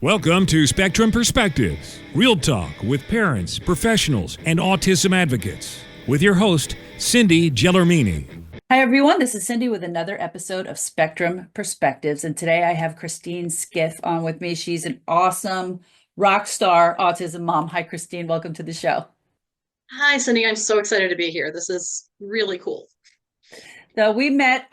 Welcome to Spectrum Perspectives, real talk with parents, professionals, and autism advocates. With your host, Cindy Gellermini. Hi, everyone. This is Cindy with another episode of Spectrum Perspectives. And today I have Kristine Skiff on with me. She's an awesome rock star autism mom. Hi, Kristine. Welcome to the show. Hi, Cindy. I'm so excited to be here. This is really cool. So we met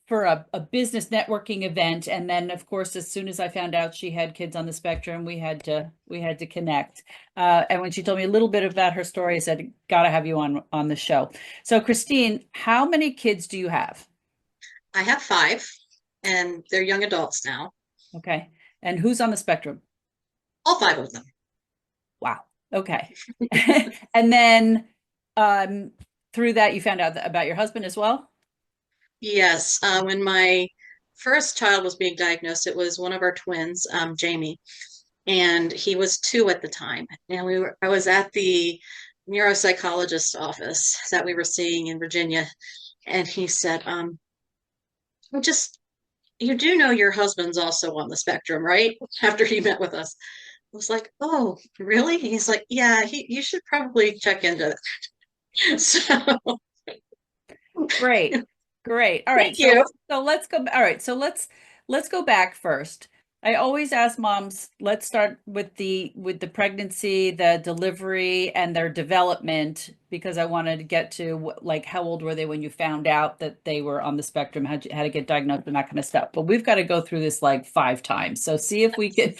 for a business networking event, and then, of course, as soon as I found out she had kids on the spectrum, we had to connect. And when she told me a little bit about her story, I said, "Gotta have you on the show." So, Kristine, how many kids do you have? I have five, and they're young adults now. Okay, and who's on the spectrum? All five of them. Wow. Okay. And then through that, you found out about your husband as well? Yes. When my first child was being diagnosed, it was one of our twins, Jamie, and he was 2 at the time. And I was at the neuropsychologist's office that we were seeing in Virginia, and he said, just you do know your husband's also on the spectrum, right? After he met with us. I was like, oh, really? He's like, yeah, you should probably check into that. So Great. Great. All right. thank you. So let's go. All right. So let's go back first. I always ask moms, let's start with the pregnancy, the delivery, and their development, because I wanted to get to like how old were they when you found out that they were on the spectrum, how to get diagnosed, and that kind of stuff. But we've got to go through this like 5 times. So see if we can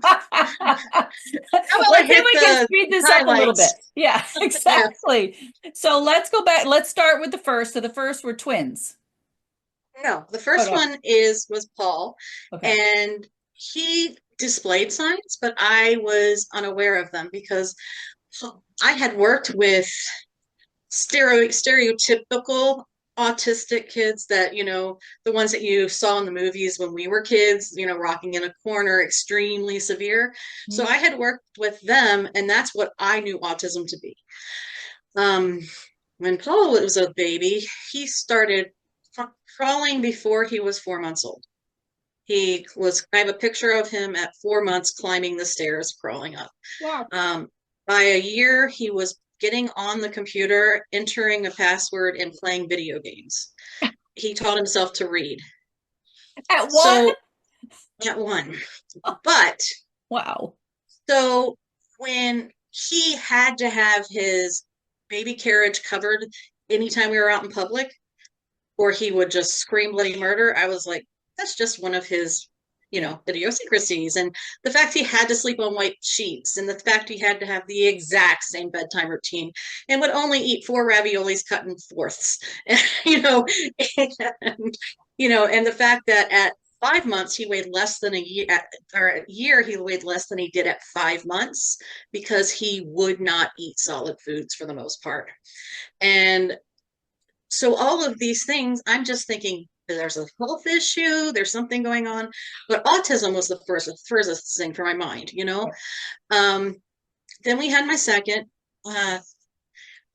How about I let's see if hit we can the speed this up a little bit. highlights? Yeah, Yeah. exactly. So let's go back. Let's start with the first. So the first were twins. No, the Oh first no. one was Paul, Okay. and he displayed signs, but I was unaware of them because I had worked with stereotypical autistic kids that, the ones that you saw in the movies when we were kids, rocking in a corner, extremely severe. So Mhm. I had worked with them, and that's what I knew autism to be. Um, when Paul was a baby, he started crawling before he was 4 months old. I have a picture of him at 4 months climbing the stairs, crawling up. Wow. By a year, he was getting on the computer, entering a password, and playing video games. He taught himself to read. At one? So at one. But Wow. so when he had to have his baby carriage covered anytime we were out in public, or he would just scream bloody murder, I was like, that's just one of his, idiosyncrasies. And the fact he had to sleep on white sheets, and the fact he had to have the exact same bedtime routine and would only eat 4 raviolis cut in fourths, you know, and, and the fact that at 5 months he weighed less than a year, or a year he weighed less than he did at 5 months because he would not eat solid foods for the most part. And so all of these things, I'm just thinking there's a health issue, there's something going on. But autism was the first thing for my mind. Um, then we had my second,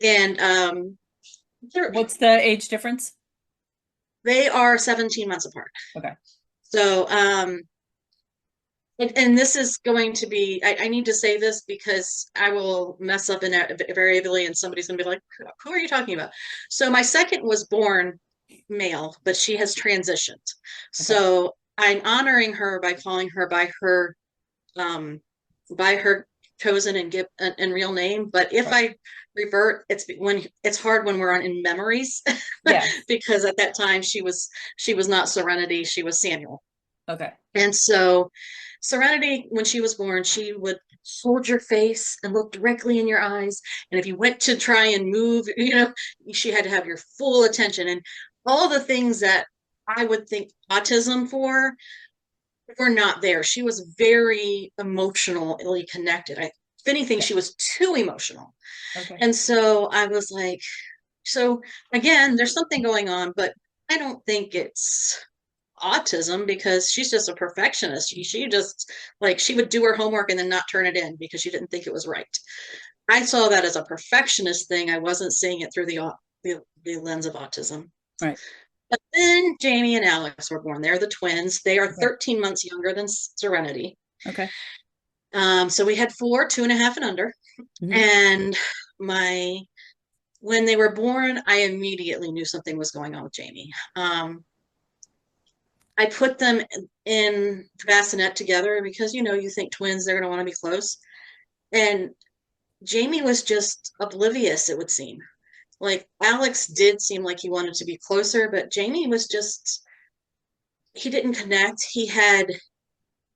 and What's the age difference? they are 17 months apart. Okay. So, and this is going to be, I need to say this because I will mess up invariably, and somebody's going to be like, who are you talking about? So my second was born male, but she has transitioned. Okay. So I'm honoring her by calling her um, by her chosen and real name. But if Right. I revert, it's hard when we're on in memories Yes. because at that time she was not Serenity, she was Samuel. Okay. And so Serenity, when she was born, she would hold your face and look directly in your eyes. And if you went to try and move, she had to have your full attention. And all the things that I would think autism for were not there. She was very emotionally connected. If anything, Yeah. she was too emotional. Okay. And so I was like, so again, there's something going on, but I don't think it's autism because she's just a perfectionist. She just like she would do her homework and then not turn it in because she didn't think it was right. I saw that as a perfectionist thing. I wasn't seeing it through the lens of autism. Right. But then Jamie and Alex were born. They're the twins. They are Okay. 13 months younger than Serenity. Okay. So we had 4, 2.5 and under. Mhm. And when they were born, I immediately knew something was going on with Jamie. I put them in the bassinet together because, you think twins, they're going to want to be close. And Jamie was just oblivious, it would seem. Like Alex did seem like he wanted to be closer, but Jamie was just, he didn't connect. He had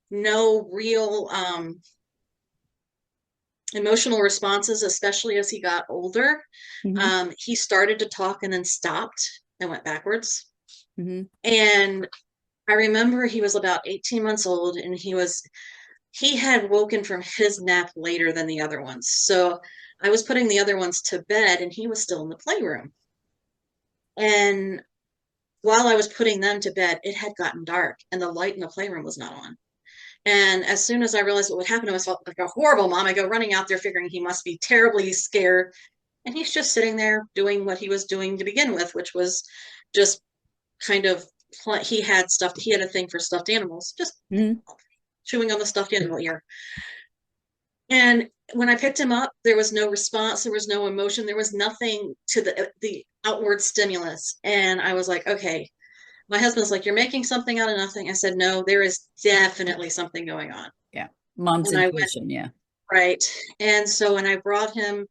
no real emotional responses, especially as he got older. Mhm. He started to talk and then stopped and went backwards. Mhm. And I remember he was about 18 months old, and he had woken from his nap later than the other ones. So I was putting the other ones to bed, and he was still in the playroom. And while I was putting them to bed, it had gotten dark and the light in the playroom was not on. And as soon as I realized what would happen, I felt like a horrible mom. I go running out there figuring he must be terribly scared. And he's just sitting there doing what he was doing to begin with, which was just kind of, he had a thing for stuffed animals, just Mhm. chewing on the stuffed animal ear. And when I picked him up, there was no response, there was no emotion, there was nothing to the outward stimulus. And I was like, okay. My husband's like, you're making something out of nothing. I said, no, there is definitely something going on. Yeah. Mom's And I went, intuition. Yeah. right. And so when I brought him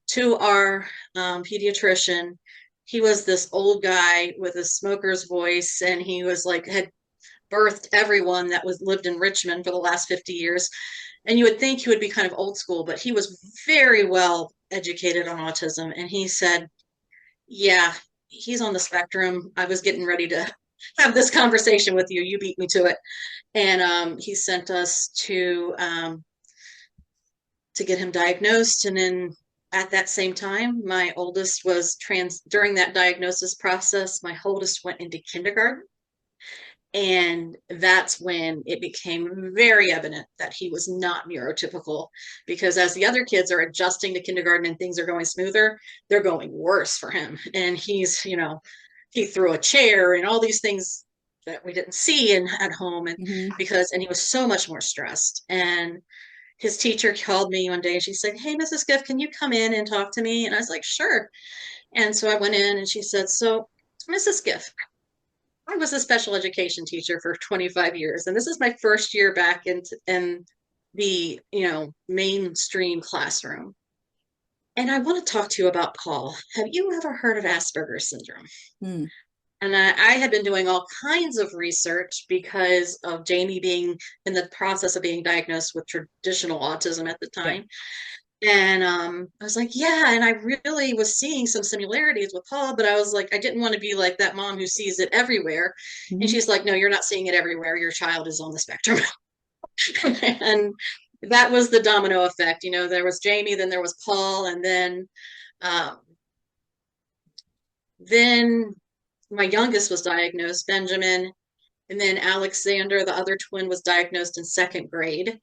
to our pediatrician, he was this old guy with a smoker's voice, and he was like, had birthed everyone that was lived in Richmond for the last 50 years. And you would think he would be kind of old school, but he was very well educated on autism. And he said, yeah, he's on the spectrum. I was getting ready to have this conversation with you. You beat me to it. And he sent us to get him diagnosed. And then at that same time, my oldest was during that diagnosis process, my oldest went into kindergarten. And that's when it became very evident that he was not neurotypical, because as the other kids are adjusting to kindergarten and things are going smoother, they're going worse for him. And he threw a chair and all these things that we didn't see at home. And Mhm. and he was so much more stressed. And his teacher called me one day and she said, hey, Mrs. Giff, can you come in and talk to me? And I was like, sure. And so I went in and she said, so Mrs. Giff, I was a special education teacher for 25 years, and this is my first year back in the mainstream classroom. And I want to talk to you about Paul. Have you ever heard of Asperger's syndrome? Mm. And I had been doing all kinds of research because of Jamie being in the process of being diagnosed with traditional autism at the Yeah. time. And I was like, yeah, and I really was seeing some similarities with Paul, but I was like, I didn't want to be like that mom who sees it everywhere. And Mhm. she's like, no, you're not seeing it everywhere. Your child is on the spectrum. And that was the domino effect. There was Jamie, then there was Paul, and um, then my youngest was diagnosed, Benjamin, and then Alexander, the other twin, was diagnosed in second grade.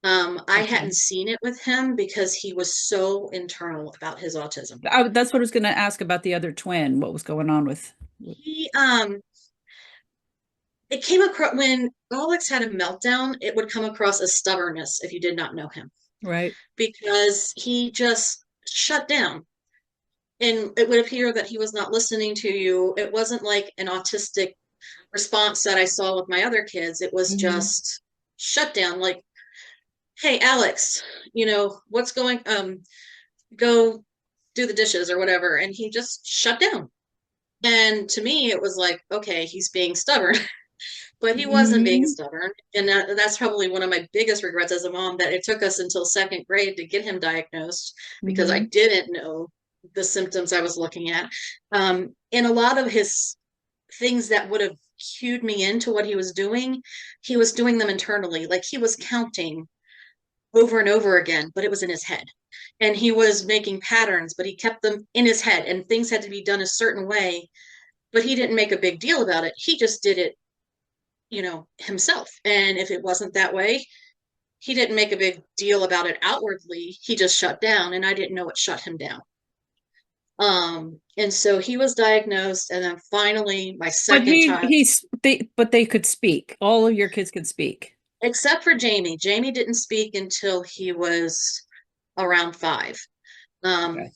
I Okay. hadn't seen it with him because he was so internal about his autism. That's what I was going to ask about the other twin. What was going on with? He It came across when Alex had a meltdown, it would come across as stubbornness if you did not know him, Right. because he just shut down. And it would appear that he was not listening to you. It wasn't like an autistic response that I saw with my other kids. It was Mhm. just shut down, like, hey, Alex, what's going, go do the dishes or whatever. And he just shut down. And to me, it was like, okay, he's being stubborn. But he wasn't being Mhm. stubborn. And that's probably one of my biggest regrets as a mom, that it took us until second grade to get him diagnosed, because I Mhm. didn't know the symptoms I was looking at. And a lot of his things that would have cued me into what he was doing them internally. Like he was counting over and over again, but it was in his head. And he was making patterns, but he kept them in his head, and things had to be done a certain way. But he didn't make a big deal about it. He just did it himself. And if it wasn't that way, he didn't make a big deal about it outwardly. He just shut down, and I didn't know what shut him down. And so he was diagnosed, and then finally my But second child, but they could speak. All of your kids could speak. except for Jamie. Jamie didn't speak until he was around 5. Um, Okay.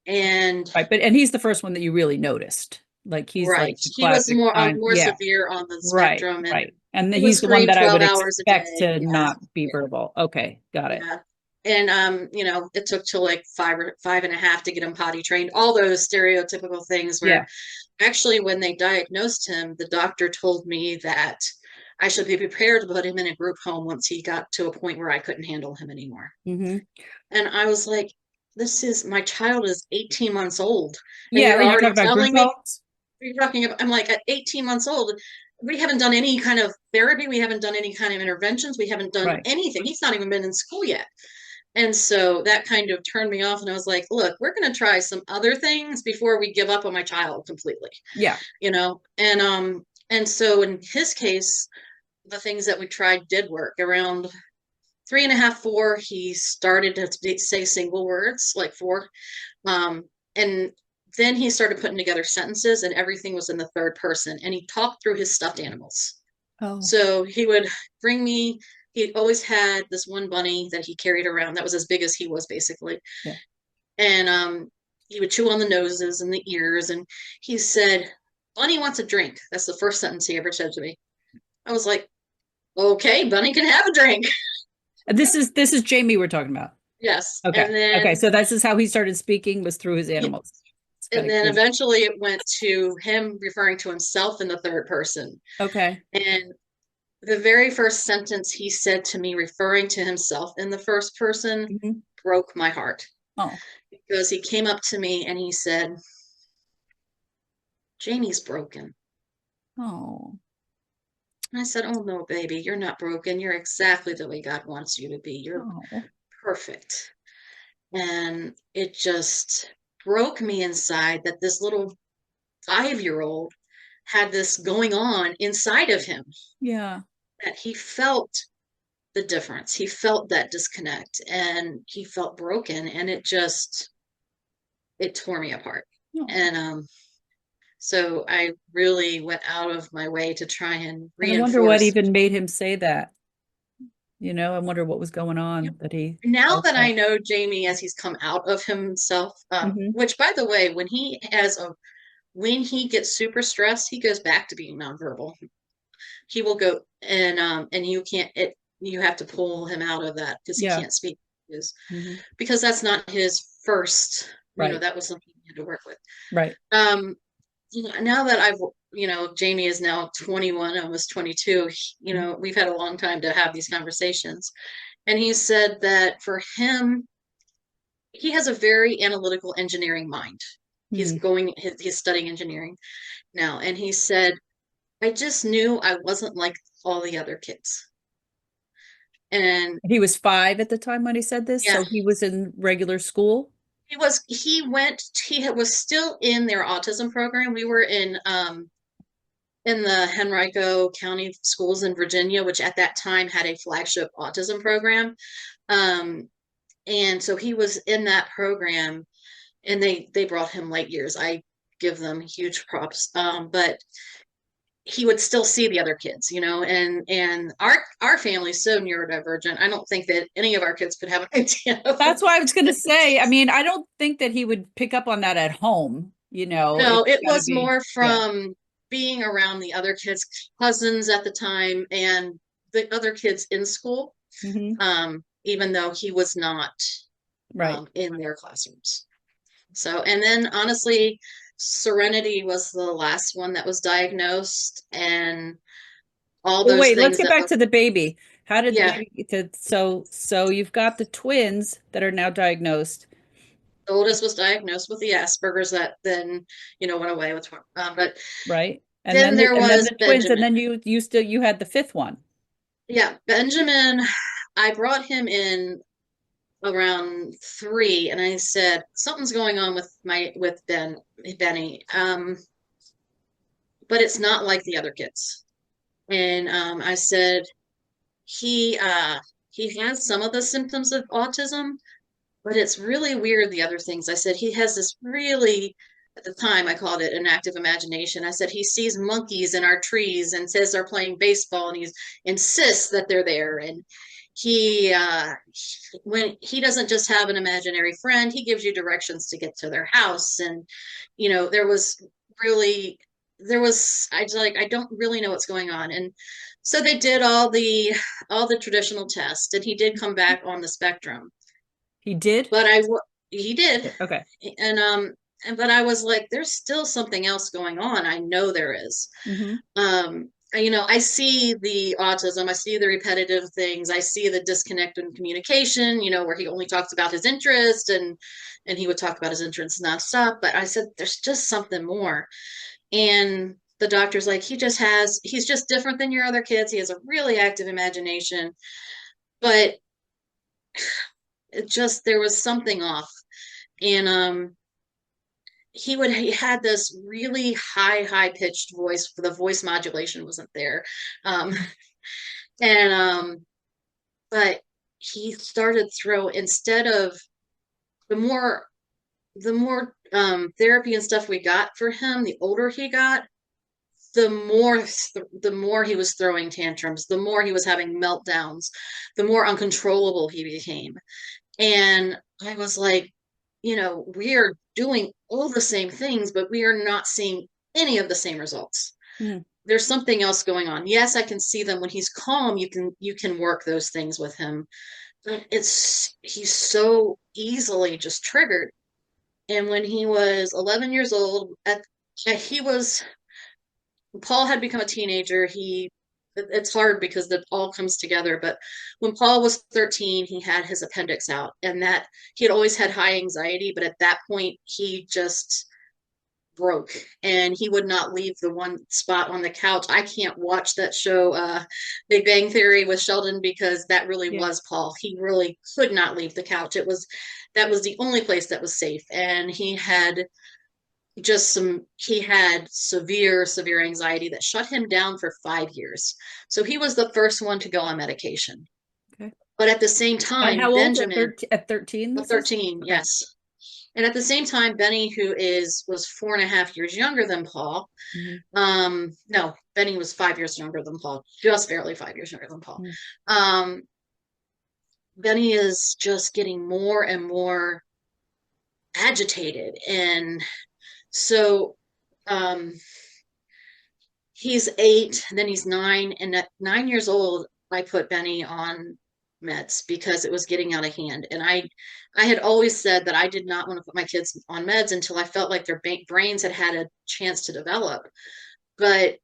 and Right, but and he's the first one that you really noticed. Like he's right, like the he was classic time. more Yeah, severe on the right, spectrum, and right. And then he would he's the one scream that I 12 would hours a expect day. to Yeah, not be verbal. Okay, got it. yeah. And it took till like 5 and a half to get him potty trained. All those stereotypical things Yeah. where actually when they diagnosed him, the doctor told me that I should be prepared to put him in a group home once he got to a point where I couldn't handle him anymore. Hmm. And I was like, this is my child is 18 months old. And Yeah, you're and you're already talking about group telling me homes? you're talking about, I'm like, at 18 months old, we haven't done any kind of therapy. We haven't done any kind of interventions. We haven't done Right. anything. He's not even been in school yet. And so that kind of turned me off. And I was like, look, we're going to try some other things before we give up on my child completely, Yeah. And so in his case, the things that we tried did work. Around 3.5, 4, he started to say single words, like 4. And then he started putting together sentences, and everything was in the third person. And he talked through his stuffed animals. Oh, So he would bring me, he always had this one bunny that he carried around that was as big as he was, basically. yeah. And he would chew on the noses and the ears. And he said, Bunny wants a drink. That's the first sentence he ever said to me. I was like, okay, Bunny can have a drink. This is Jamie we're talking about. Yes. Okay. And Okay. then So this is how he started speaking, was through his he, animals. It's kind and of then cute. eventually it went to him referring to himself in the third person. Okay. And the very first sentence he said to me, referring to himself in the first person, Hmm. broke my heart. Oh. Because he came up to me and he said, Jamie's broken. Oh. And I said, oh no, baby, you're not broken. You're exactly the way God wants you to be. You're Oh. perfect. And it just broke me inside that this little 5-year-old had this going on inside of him, Yeah. that he felt the difference. He felt that disconnect and he felt broken, and it tore me apart. Oh. And so I really went out of my way to try and And I wonder what reinforce. even made him say that. I wonder what was going You know, on that he now felt that I that. know Jamie as he's come out of himself, Hmm. which by the way, when he gets super stressed, he goes back to being nonverbal. He will go and you have to pull him out of that because he Yeah. can't speak Hmm. because that's not his first, Right. that was something he had to work with. Right. Um, now that Jamie is now 21, almost 22, we've had a long time to have these conversations. And he said that for him, he has a very analytical engineering mind. Mm. He's studying engineering now. And he said, I just knew I wasn't like all the other kids. And He was 5 at the time when he said this, yeah, so he was in regular school. he was still in their autism program. We were in the Henrico County schools in Virginia, which at that time had a flagship autism program. Um, and so he was in that program, and they brought him light years. I give them huge props. But he would still see the other kids, and our family's so neurodivergent. I don't think that any of our kids could have an idea of That's why I was going to say, I mean, I don't think that he would pick up on that at home. no, It's it got to was be, more yeah. from being around the other kids, cousins at the time, and the other kids in school, Hmm. even though he was not Right. in their classrooms. So, and then honestly, Serenity was the last one that was diagnosed, and all Well, those wait, let's things get that back to the baby. How did the yeah, baby get to, so you've got the twins that are now diagnosed, the oldest was diagnosed with the Asperger's that then, went away with, but right? And then then there was the twins, and Benjamin. then you had the fifth one. Yeah, Benjamin, I brought him in around 3, and I said, something's going on with Benny. But it's not like the other kids. And I said, he has some of the symptoms of autism, but it's really weird, the other things. I said he has this really At the time, I called it an active imagination. I said he sees monkeys in our trees and says they're playing baseball, and he insists that they're there. And he, when he doesn't just have an imaginary friend, he gives you directions to get to their house. And there was really, I was like, I don't really know what's going on. And so they did all the traditional tests, and he did come back on the spectrum. He did? But he did. Okay. But I was like, there's still something else going on. I know there is. Mm-hmm. I see the autism, I see the repetitive things, I see the disconnect in communication, where he only talks about his interest, and he would talk about his interests nonstop. But I said, there's just something more. And the doctor's like, he's just different than your other kids. He has a really active imagination, but there was something off. And he had this really high pitched voice. The voice modulation wasn't there. And but he started instead of the more therapy and stuff we got for him, the older he got, the more he was throwing tantrums, the more he was having meltdowns, the more uncontrollable he became. And I was like, we are doing all the same things, but we are not seeing any of the same results. Mm. There's something else going on. Yes, I can see them when he's calm. You can work those things with him, but he's so easily just triggered. And when he was 11 years old, Paul had become a teenager. It's hard because that all comes together. But when Paul was 13, he had his appendix out, and that he had always had high anxiety. But at that point, he just broke, and he would not leave the one spot on the couch. I can't watch that show, Big Bang Theory with Sheldon, because that really was Paul. He really could not leave the couch. That was the only place that was safe. And he had severe anxiety that shut him down for 5 years. So he was the first one to go on medication. Okay. But at the same time, how Benjamin old? At 13? 13, okay. Yes. And at the same time, Benny, who was 4.5 years younger than Paul, no, Benny was 5 years younger than Paul, just barely 5 years younger than Paul. Benny is just getting more and more agitated. And so he's 8, and then he's 9. And at 9 years old, I put Benny on meds because it was getting out of hand. And I had always said that I did not want to put my kids on meds until I felt like their brains had a chance to develop. But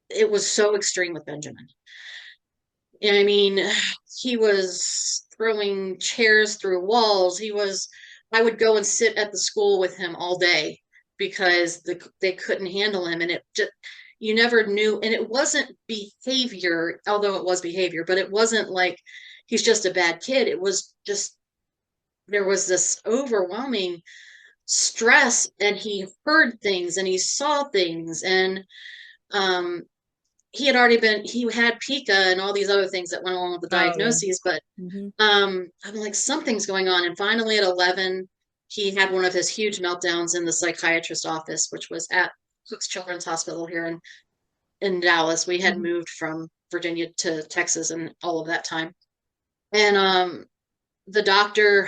it was so extreme with Benjamin. And I mean, he was throwing chairs through walls. I would go and sit at the school with him all day because they couldn't handle him. And you never knew. And it wasn't behavior, although it was behavior, but it wasn't like he's just a bad kid. It was just, there was this overwhelming stress, and he heard things and he saw things. And he had pica and all these other things that went along with the diagnoses. But I'm like, something's going on. And finally at 11, he had one of his huge meltdowns in the psychiatrist's office, which was at Cook's Children's Hospital here in Dallas. We had moved from Virginia to Texas and all of that time. And the doctor,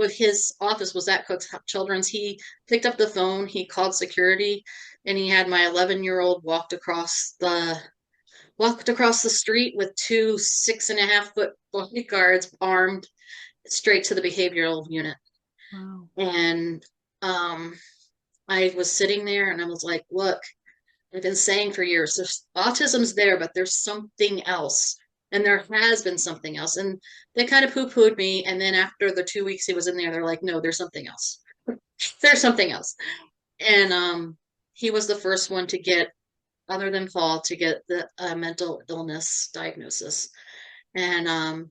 his office was at Cook's Children's. He picked up the phone, he called security, and he had my 11-year-old walked across the street with 2 6.5-foot bodyguards armed, straight to the behavioral unit. Wow. And I was sitting there and I was like, look, I've been saying for years, autism's there, but there's something else. And there has been something else. And they kind of poo-pooed me. And then after the 2 weeks he was in there, they're like, no, there's something else. There's something else. And he was the first one to get, other than Paul, to get the mental illness diagnosis. And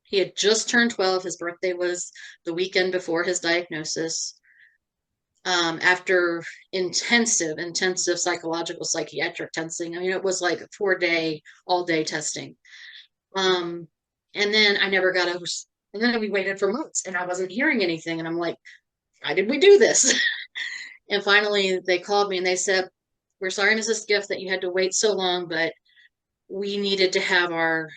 he had just turned 12. His birthday was the weekend before his diagnosis. After intensive psychological, psychiatric testing. I mean, it was like 4-day, all-day testing. And then I never got over, and then we waited for months and I wasn't hearing anything. And I'm like, why did we do this? And finally, they called me and they said, "We're sorry, Mrs. Skiff, that you had to wait so long, but we needed to have our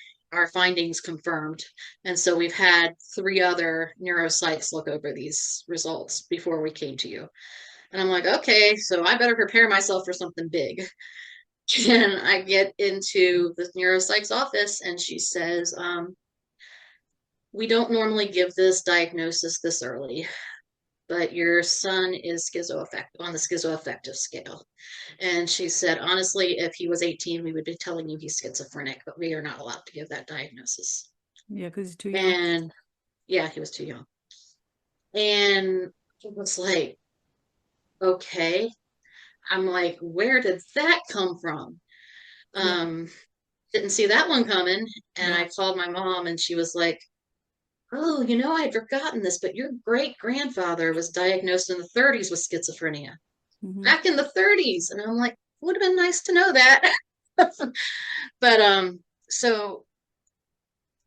findings confirmed. And so we've had 3 other neuropsychs look over these results before we came to you." And I'm like, okay, so I better prepare myself for something big. And I get into the neuropsych's office and she says, "We don't normally give this diagnosis this early, but your son is schizoaffective on the schizoaffective scale." And she said, "Honestly, if he was 18, we would be telling you he's schizophrenic, but we are not allowed to give that diagnosis." Yeah, because he's too young. And yeah, he was too young. And it was like, okay. I'm like, where did that come from? Um, didn't see that one coming. And I called my mom and she was like, "Oh, I'd forgotten this, but your great grandfather was diagnosed in the 30s with schizophrenia." Back in the 30s. And I'm like, would have been nice to know that. But so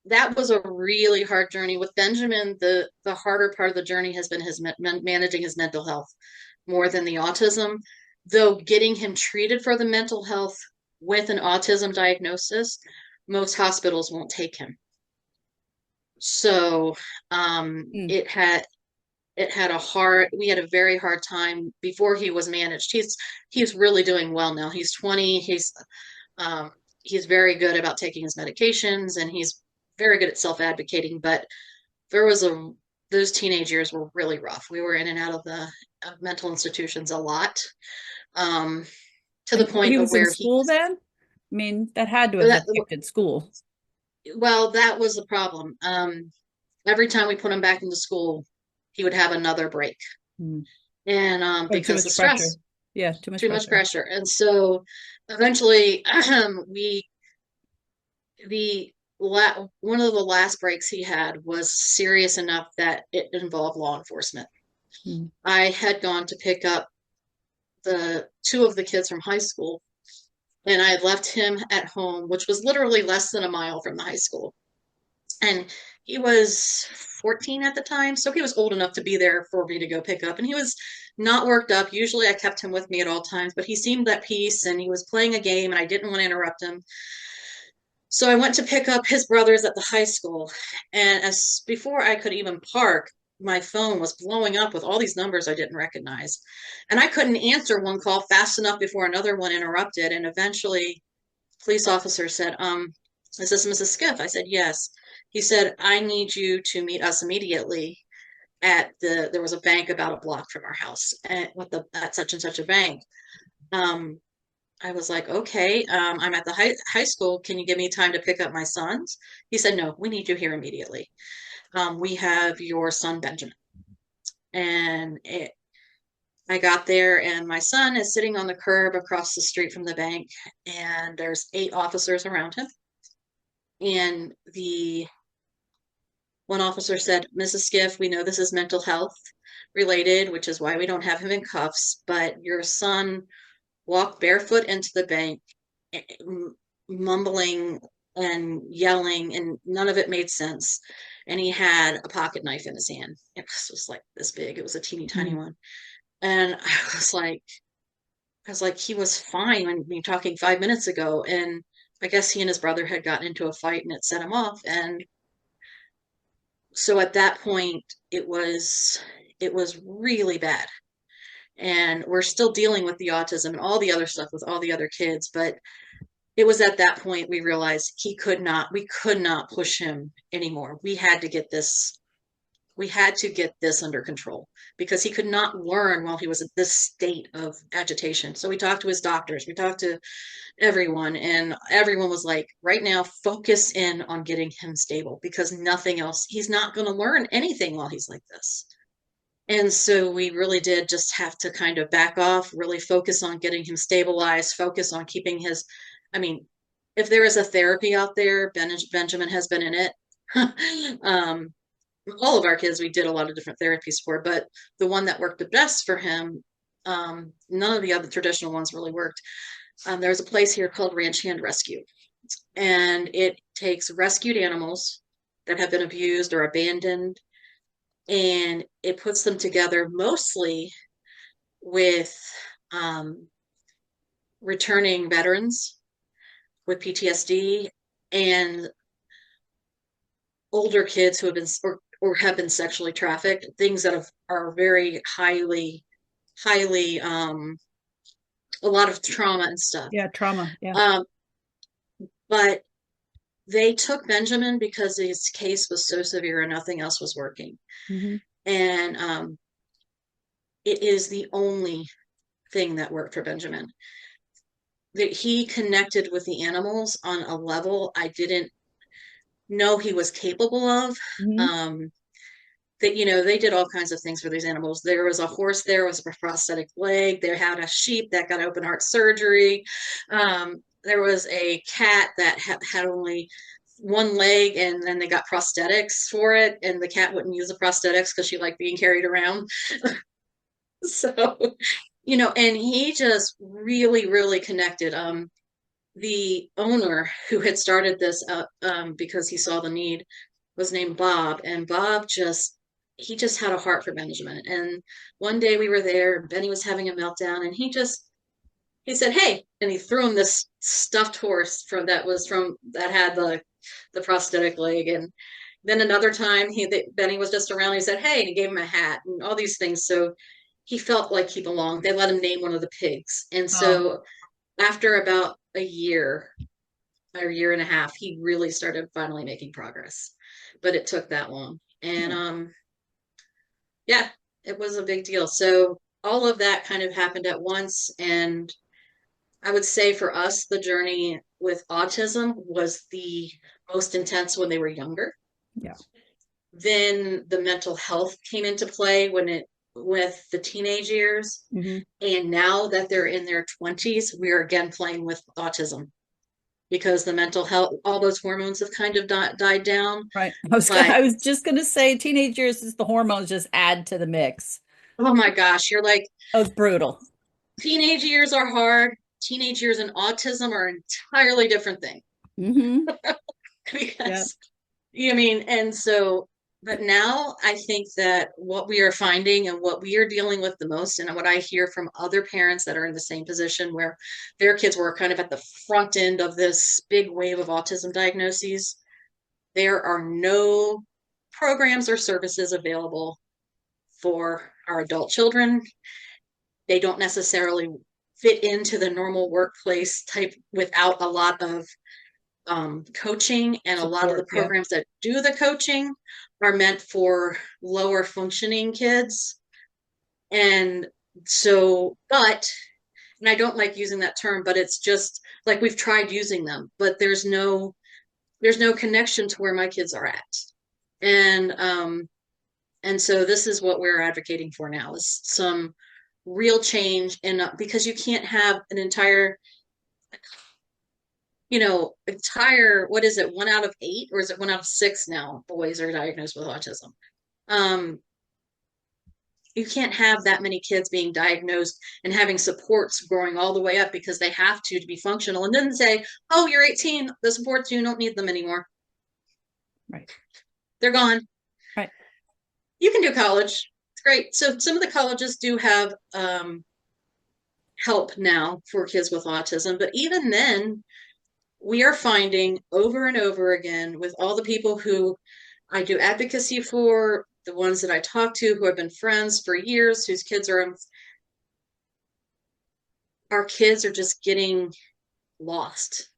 that was a really hard journey with Benjamin. The harder part of the journey has been his managing his mental health more than the autism, though getting him treated for the mental health with an autism diagnosis, most hospitals won't take him. So it had we had a very hard time before he was managed. He's really doing well now. He's 20. He's very good about taking his medications and he's very good at self-advocating, but those teenage years were really rough. We were in and out of the mental institutions a lot, to the point He of was in where school then? I mean, that had to have affected school. well, that was the problem. Every time we put him back into school, he would have another break. And because Too of much pressure. stress, Yeah, too much pressure. And so eventually one of the last breaks he had was serious enough that it involved law enforcement. I had gone to pick up the 2 of the kids from high school, and I had left him at home, which was literally less than a mile from the high school. And he was 14 at the time, so he was old enough to be there for me to go pick up. And he was not worked up. Usually I kept him with me at all times, but he seemed at peace and he was playing a game and I didn't want to interrupt him. So I went to pick up his brothers at the high school. And before I could even park, my phone was blowing up with all these numbers I didn't recognize. And I couldn't answer one call fast enough before another one interrupted. And eventually, police officer said, "Is this Mrs. Skiff?" I said, "Yes." He said, "I need you to meet us immediately there was a bank about a block from our house at such and such a bank." I was like, "Okay, I'm at the high school. Can you give me time to pick up my sons?" He said, "No, we need you here immediately. We have your son, Benjamin." And I got there and my son is sitting on the curb across the street from the bank and there's 8 officers around him. And the one officer said, "Mrs. Skiff, we know this is mental health related, which is why we don't have him in cuffs, but your son walked barefoot into the bank, mumbling and yelling, and none of it made sense. And he had a pocket knife in his hand. It was like this big. It was a teeny tiny one." And I was like, he was fine when we were talking 5 minutes ago. And I guess he and his brother had gotten into a fight and it set him off. And so at that point, it was really bad. And we're still dealing with the autism and all the other stuff with all the other kids. But it was at that point we realized we could not push him anymore. We had to get this under control because he could not learn while he was in this state of agitation. So we talked to his doctors, we talked to everyone, and everyone was like, right now, focus in on getting him stable because nothing else, he's not going to learn anything while he's like this. And so we really did just have to kind of back off, really focus on getting him stabilized, focus on keeping I mean, if there is a therapy out there, Benjamin has been in it. All of our kids, we did a lot of different therapies for, but the one that worked the best for him, none of the other traditional ones really worked. There's a place here called Ranch Hand Rescue, and it takes rescued animals that have been abused or abandoned, and it puts them together mostly with returning veterans with PTSD and older kids who have been or have been sexually trafficked, things that are very highly a lot of trauma and stuff. Yeah, trauma. Yeah. But they took Benjamin because his case was so severe and nothing else was working. Mm-hmm. And it is the only thing that worked for Benjamin. That he connected with the animals on a level I didn't know he was capable of. Mm-hmm. That, you know, they did all kinds of things for these animals. There was a horse, there was a prosthetic leg, they had a sheep that got open heart surgery. There was a cat that had only one leg, and then they got prosthetics for it, and the cat wouldn't use the prosthetics because she liked being carried around. So, you know, and he just really, really connected. The owner who had started this because he saw the need was named Bob, and Bob he just had a heart for Benjamin. And one day we were there, Benny was having a meltdown, and he said, "Hey," and he threw him this stuffed horse that had the prosthetic leg. And then another time Benny was just around, he said, "Hey," and he gave him a hat and all these things. So he felt like he belonged. They let him name one of the pigs. And so after about a year or year and a half, he really started finally making progress. But it took that long. And yeah, it was a big deal. So all of that kind of happened at once. And I would say for us, the journey with autism was the most intense when they were younger. Yeah. Then the mental health came into play with the teenage years. Mm-hmm. And now that they're in their 20s, we're again playing with autism because the mental health, all those hormones have kind of died down. Right. I was just going to say teenage years is the hormones just add to the mix. Oh my gosh, you're like, oh, it's brutal. Teenage years are hard. Teenage years and autism are an entirely different thing. Mm-hmm. Because, you mean, and so, but now I think that what we are finding and what we are dealing with the most, and what I hear from other parents that are in the same position where their kids were kind of at the front end of this big wave of autism diagnoses, there are no programs or services available for our adult children. They don't necessarily fit into the normal workplace type without a lot of coaching, and Support, a lot of the programs that do the coaching are meant for lower functioning kids. And so, and I don't like using that term, but it's just like we've tried using them, but there's no connection to where my kids are at. And so this is what we're advocating for now, is some real change because you can't have an entire, what is it, 1 out of 8, or is it 1 out of 6 now boys are diagnosed with autism? You can't have that many kids being diagnosed and having supports growing all the way up because they have to be functional, and then say, "Oh, you're 18, the supports, you don't need them anymore." Right. They're gone. Right. You can do college. It's great. So some of the colleges do have help now for kids with autism, but even then, we are finding over and over again with all the people who I do advocacy for, the ones that I talk to who have been friends for years, whose kids our kids are just getting lost.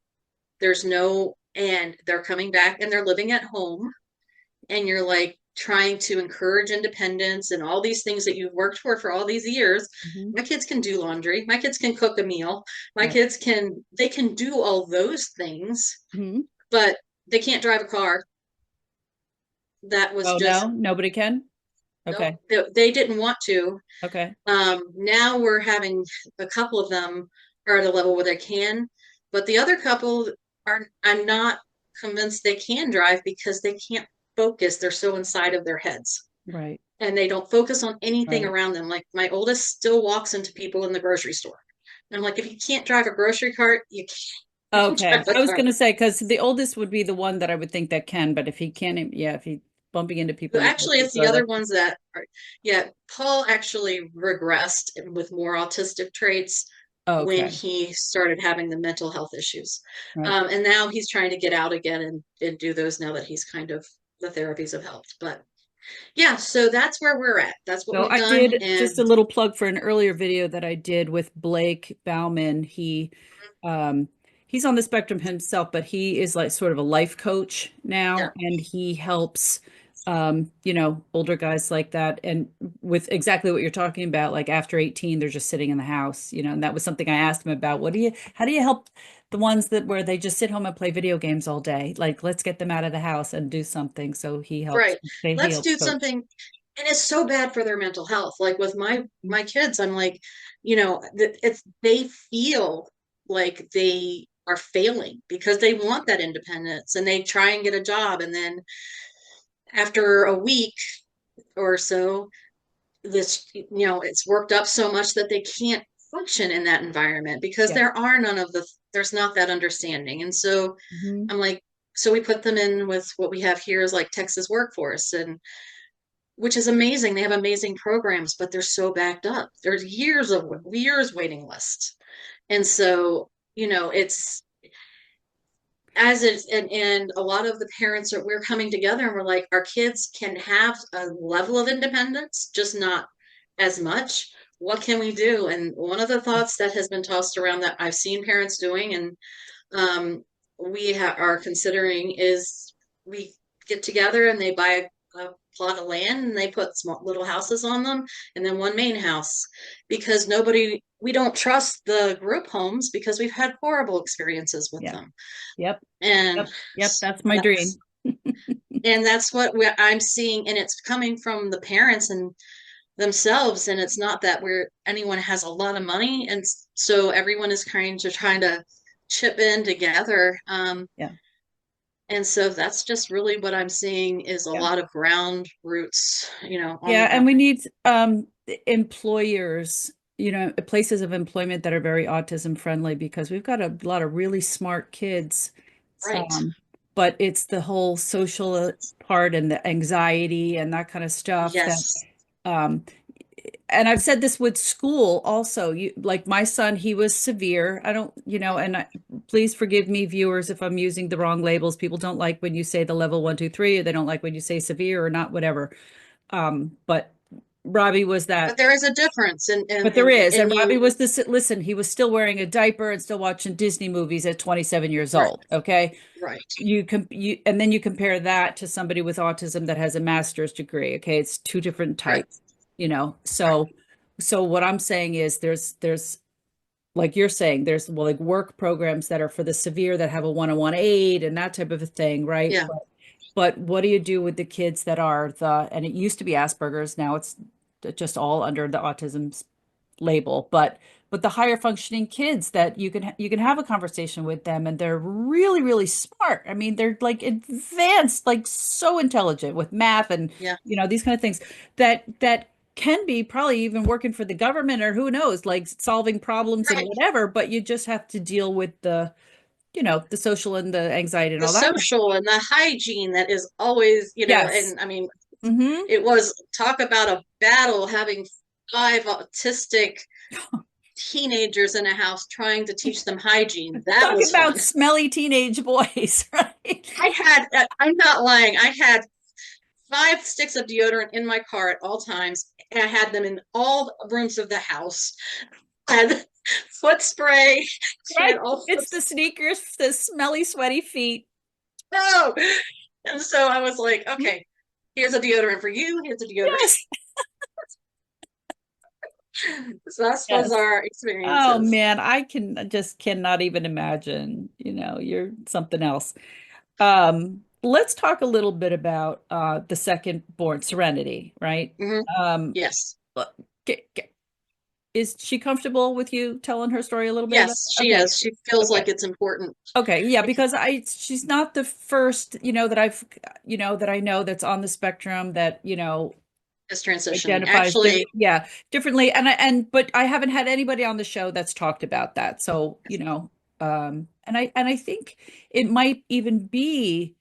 And they're coming back and they're living at home, and you're like trying to encourage independence and all these things that you've worked for all these years. Mm-hmm. My kids can do laundry. My kids can cook a meal. My kids they can do all those things, mm-hmm. but they can't drive a car. That was no, nobody can. Okay. No, they didn't want to. Okay. Now we're having a couple of them are at a level where they can, but the other couple I'm not convinced they can drive because they can't focus. They're so inside of their heads. Right. And they don't focus on anything around them. Like my oldest still walks into people in the grocery store. And I'm like, if you can't drive a grocery cart, you can't. Okay. I was going to say, because the oldest would be the one that I would think that can, but if he can't, if he bumping into people Well, in the actually, grocery it's the store. other ones that are, yeah, Paul actually regressed with more autistic traits when Okay. he started having the mental health issues. Right. And now he's trying to get out again and do those now that he's kind of, the therapies have helped. But yeah, so that's where we're at. That's what So we've I done. did just And a little plug for an earlier video that I did with Blake Bauman. Um, he's on the spectrum himself, but he is like sort of a life coach yeah, now, and he helps, older guys like that, and with exactly what you're talking about. Like after 18, they're just sitting in the house, and that was something I asked him about. How do you help the ones that where they just sit home and play video games all day? Like, let's get them out of the house and do something. So right. he Let's helps do coach. something. And it's so bad for their mental health. Like with my kids, I'm like, it's they feel like they are failing because they want that independence and they try and get a job, and then after a week or so, it's worked up so much that they can't function in that environment because Yeah. there's not that understanding. And so Mhm. I'm like, so we put them in with what we have here is like Texas Workforce, and which is amazing. They have amazing programs, but they're so backed up. There's years waiting list. And so, it's as it's and a lot of the parents we're coming together and we're like, our kids can have a level of independence, just not as much. What can we do? And one of the thoughts that has been tossed around that I've seen parents doing, and are considering, is we get together and they buy a plot of land and they put small little houses on them, and then one main house, because we don't trust the group homes because we've had horrible experiences with Yeah. them. Yep. And Yep. That's my that's dream. that's what I'm seeing, and it's coming from the parents and themselves. And it's not that anyone has a lot of money, and so everyone is trying to chip in together. Yeah. And so that's just really what I'm seeing, is a Yeah. lot of ground roots, on the Yeah. And ground. we need employers, places of employment that are very autism friendly, because we've got a lot of really smart kids. Right. Um, but it's the whole social part and the anxiety and that kind of stuff that Yes. um and I've said this with school also. You like my son, he was severe. I don't, please forgive me, viewers, if I'm using the wrong labels. People don't like when you say the level 1, 2, 3, or they don't like when you say severe or not, whatever. But Robbie was But that. there is a difference, But there is, and and Robbie was this. Listen, he was still wearing a diaper and still watching Disney movies at 27 years right, old. Okay, right, and then you compare that to somebody with autism that has a master's degree. Okay, it's two different right, types, so what I'm saying is there's like you're saying, there's well, like work programs that are for the severe that have a one-on-one aid and that type of a thing, right? yeah, But what do you do with the kids that are and it used to be Asperger's, now it's just all under the autism label, but the higher functioning kids that you can have a conversation with them, and they're really really smart. I mean, they're like advanced, like so intelligent with math and yeah, these kind of things that can be probably even working for the government, or who knows, like solving problems and right. whatever, but you just have to deal with the social and the anxiety and The all that. social and the hygiene that is always, Yes. and I mean, Mm-hmm. it was talk about a battle having 5 autistic teenagers in a house trying to teach them hygiene. That Talk was about fun. smelly teenage boys, right? I'm not lying. I had 5 sticks of deodorant in my car at all times. And I had them in all rooms of the house. I had foot spray. I Right. had all It's the sorts. sneakers, the smelly, sweaty feet. No. And so I was like, okay, here's a deodorant for you. Here's a deodorant. Yes. So that was Yes. our Oh experiences. man, I just cannot even imagine. You're something else. Let's talk a little bit about the second born, Serenity, right? Hmm. Um, Yes. look, is she comfortable with you telling her story a little bit about Yes, it? she Okay. is. She feels Okay. like it's important. Okay, yeah, I because she's not the first, that I know that's on the spectrum that, Is transitioning. identifies Actually, differently. But I haven't had anybody on the show that's talked about that. So, and I think it might even be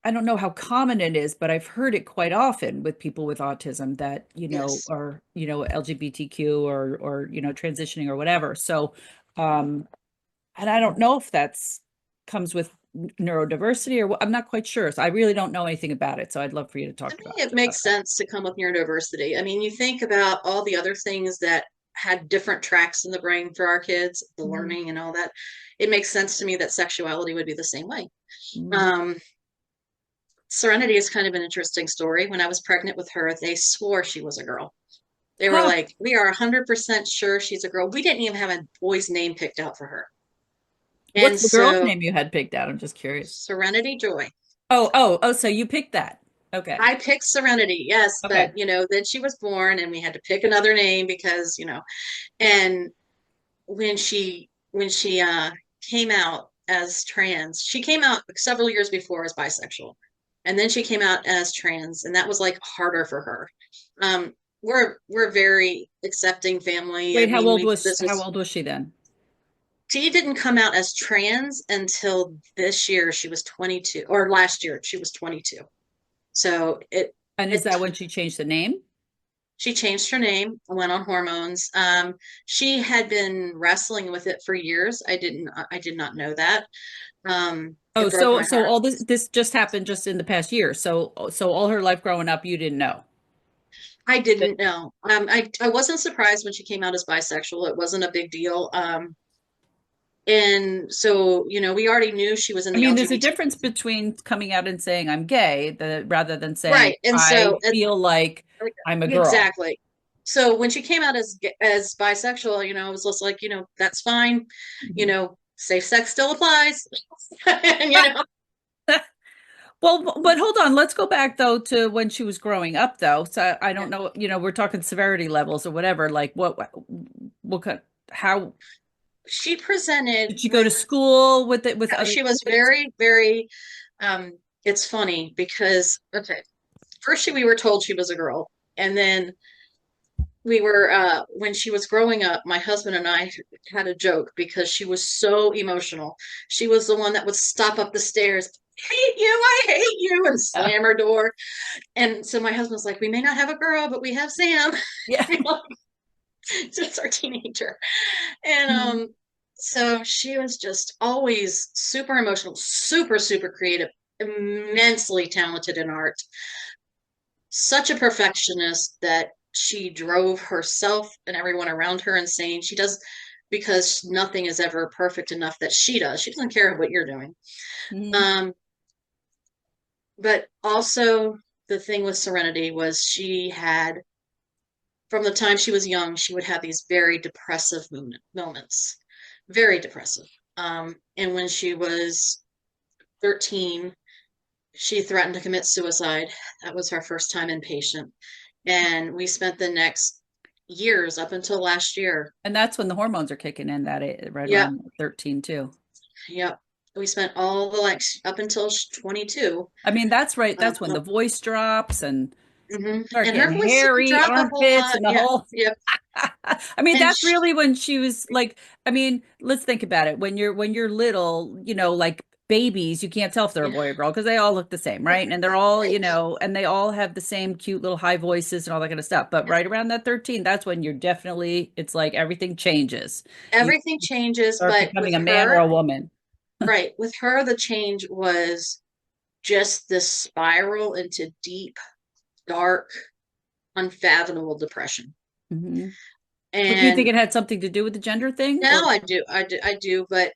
I don't know how common it is, but I've heard it quite often with people with autism that, Yes. are, LGBTQ or, transitioning or whatever. So, um, and I don't know if that's comes with neurodiversity or I'm not quite sure. So I really don't know anything about it. So I'd love for you to I talk think about it about makes that. sense to come with neurodiversity. I mean, you think about all the other things that had different tracks in the brain for our kids, the Mhm. learning and all that. It makes sense to me that sexuality would be the same way. Mhm. Um, Serenity is kind of an interesting story. When I was pregnant with her, they swore she was a girl. They were Huh. like, we are 100% sure she's a girl. We didn't even have a boy's name picked out for her. And What's the girl's so name you had picked out? I'm just curious. Serenity Joy. Oh, so you picked that. Okay. I picked Serenity, yes, but Okay. then she was born and we had to pick another name because, and when she came out as trans, she came out several years before as bisexual. And then she came out as trans, and that was like harder for her. Um, we're a very accepting family. I Wait, mean, we how old was she then? she didn't come out as trans until this year. She was 22, or last year she was 22. So And is it that when she changed the name? she changed her name, went on hormones. She had been wrestling with it for years. I did not know that. Oh, It broke my so heart. all this just happened just in the past year. So all her life growing up, you didn't know. I didn't know. I wasn't surprised when she came out as bisexual. It wasn't a big deal. And so, we already knew she was in I the mean, there's a LGBT. difference between coming out and saying I'm gay, rather than saying Right. And I so feel like I'm a girl. exactly. So when she came out as bisexual, I was just like, that's fine. Mhm. Safe sex still applies. And Well, but hold on. Let's go back though to when she was growing up, though. So I yeah. don't know. We're talking severity levels or whatever. Like what kind? How She presented did she go to with school with it with other she was kids? very, very it's funny because okay, first we were told she was a girl, and then we were when she was growing up, my husband and I had a joke because she was so emotional. She was the one that would stop up the stairs, hate you, I hate you, and Yeah. slam her door. And so my husband's like, we may not have a girl, but we have Sam. Yeah. Just our teenager. And Mhm. so she was just always super emotional, super, super creative, immensely talented in art, such a perfectionist that she drove herself and everyone around her insane. She does because nothing is ever perfect enough that she does. She doesn't care what you're doing. Mhm. Um, but also the thing with Serenity was she had from the time she was young, she would have these very depressive moments, very depressive. And when she was 13, she threatened to commit suicide. That was her first time inpatient. And we spent the next years up until last year. And that's when the hormones are kicking in right Yep, around 13 too. yep. We spent all the like up until 22. I mean, that's right. Uh, That's when the voice drops and start and her getting voice didn't hairy drop a whole armpits lot. and the Yeah, whole. yep. I mean, And that's really when she was like, I mean, let's think about it. When you're little, like babies, you can't tell if they're a yeah, boy or girl because they all look the same, right? And they're all, and they all have the same cute little high voices and all that kind of stuff. But right around that 13, that's when it's like everything changes. You everything changes, start but becoming a man or a woman. right, with her, the change was just this spiral into deep, dark, unfathomable depression. Hmm. But do you think And it had something to do with the gender thing or now I do, but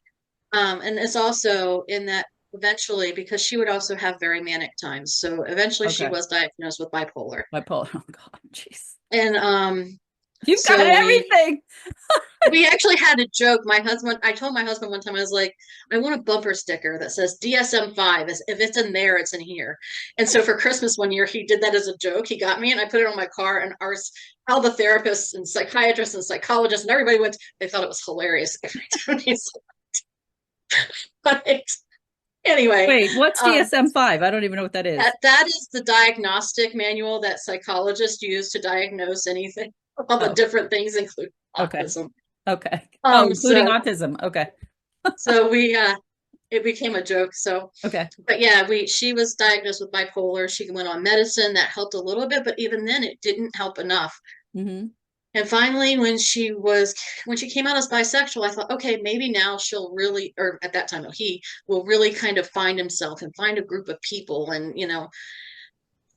and it's also in that eventually because she would also have very manic times. So eventually she okay, was diagnosed with bipolar. bipolar? Oh God, jeez. And You've got so everything. we actually had a joke. I told my husband one time, I was like, I want a bumper sticker that says DSM-5. If it's in there, it's in here. And so for Christmas one year, he did that as a joke. He got me and I put it on my car and all the therapists and psychiatrists and psychologists and everybody they thought it was hilarious every time he said it. Anyway, Wait, what's um, DSM-5? I don't even know what that is. that is the diagnostic manual that psychologists use to diagnose anything, all the Oh, different things, including okay. autism. Okay. Oh, including So autism. Okay. so we it became a joke. So, Okay. but yeah, she was diagnosed with bipolar. She went on medicine that helped a little bit, but even then it didn't help enough. Mm-hmm. And finally, when she came out as bisexual, I thought, okay, maybe now she'll really, or at that time, no, he will really kind of find himself and find a group of people, and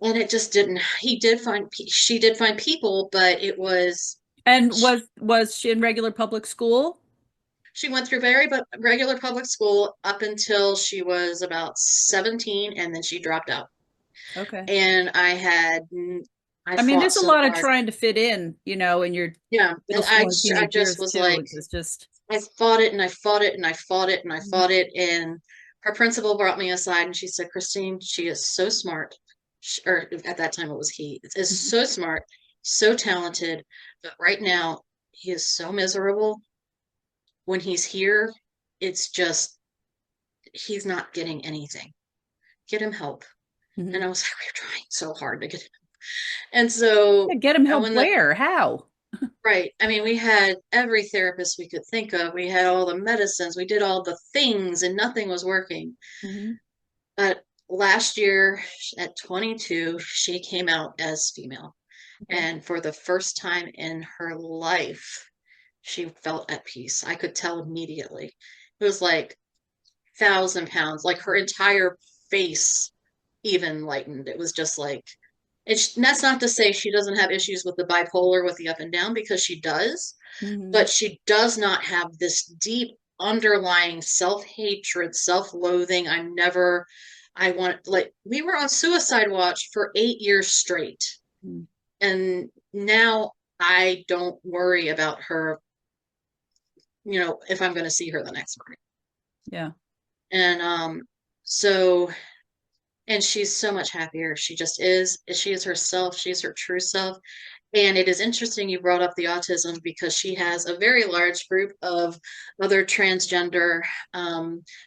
and it just didn't. She did find people, but it was. And was she in regular public school? She went through very but regular public school up until she was about 17, and then she dropped out. Okay. And I I mean, fought there's a so lot of hard. trying to fit in, in your Yeah, middle and school and I teenage just years was too. like, It's just, I fought it and I fought it and I fought it and I Mhm. fought it. And her principal brought me aside and she said, Kristine, she is so smart. Or at that time it was he, is Mhm. so smart, so talented. But right now, he is so miserable. When he's here, it's just, he's not getting anything. Get him help. And Mhm. I was like, we're trying so hard to get him. And so Yeah, get him help when the where? How? right. I mean, we had every therapist we could think of. We had all the medicines. We did all the things, and nothing was working. Hmm. But last year, at 22, she came out as female. Okay. And for the first time in her life, she felt at peace. I could tell immediately. It was like 1,000 pounds, like her entire face even lightened. It was just like, that's not to say she doesn't have issues with the bipolar, with the up and down, because she does, Hmm. but she does not have this deep underlying self-hatred, self-loathing. I want, like, we were on suicide watch for 8 years straight. And now I don't worry about her, if I'm going to see her the next morning. Yeah. And so, and she's so much happier. She just is. She is herself. She is her true self. And it is interesting you brought up the autism, because she has a very large group of other transgender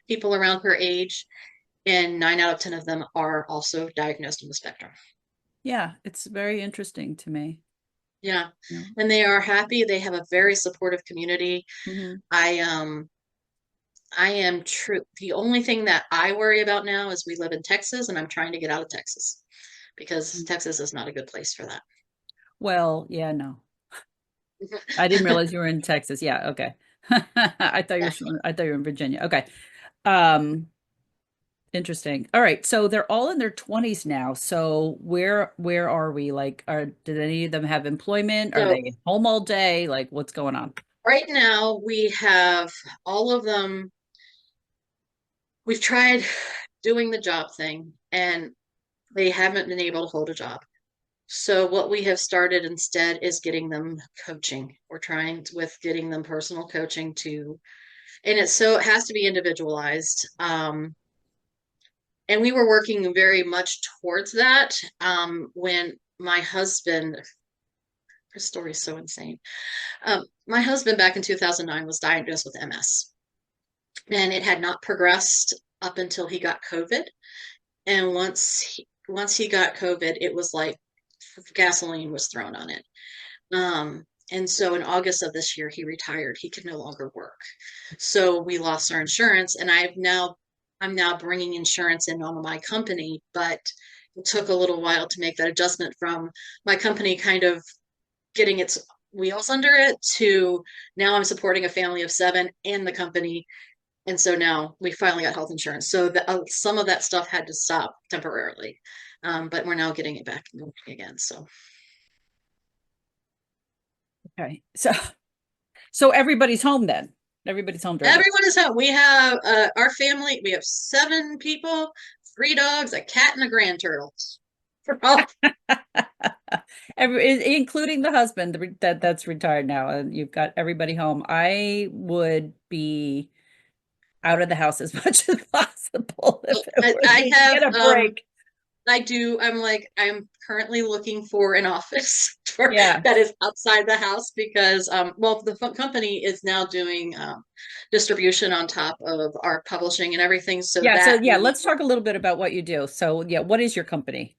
people around her age, and 9 out of 10 of them are also diagnosed on the spectrum. Yeah. It's very interesting to me. Yeah, Yeah. and they are happy. They have a very supportive community. Hmm. I I am true. The only thing that I worry about now is we live in Texas, and I'm trying to get out of Texas because Texas is not a good place for that. Well, yeah, no. I didn't realize you were in Texas. Yeah, okay. Yeah. I thought you were in Virginia. Okay. Um, Interesting. All right. So they're all in their 20s now. So where are we? Like, did any of them have employment? Are So they home all day? Like, what's going on? right now we have all of them. We've tried doing the job thing, and they haven't been able to hold a job. So what we have started instead is getting them coaching. We're trying with getting them personal coaching and it has to be individualized. And we were working very much towards that when my husband, her story is so insane. My husband back in 2009 was diagnosed with MS, and it had not progressed up until he got COVID. And once he got COVID, it was like gasoline was thrown on it. And so in August of this year, he retired. He could no longer work. So we lost our insurance, and I'm now bringing insurance in on my company, but it took a little while to make that adjustment from my company kind of getting its wheels under it to now I'm supporting a family of 7 and the company. And so now we finally got health insurance. So some of that stuff had to stop temporarily. But we're now getting it back again. So Okay. So everybody's home then. Everybody's home during this. everyone is home. We have our family. We have 7 people, 3 dogs, a cat, and a grand turtle. Oh, Including the husband that's retired now, and you've got everybody home. I would be out of the house as much as possible if it I, would I be to have get a break. I do. I'm currently looking for an office Yeah. that is outside the house because, well, the company is now doing distribution on top of our publishing and everything. So Yeah. So that yeah, we need, let's talk a little bit about what you do. So yeah, what is your company?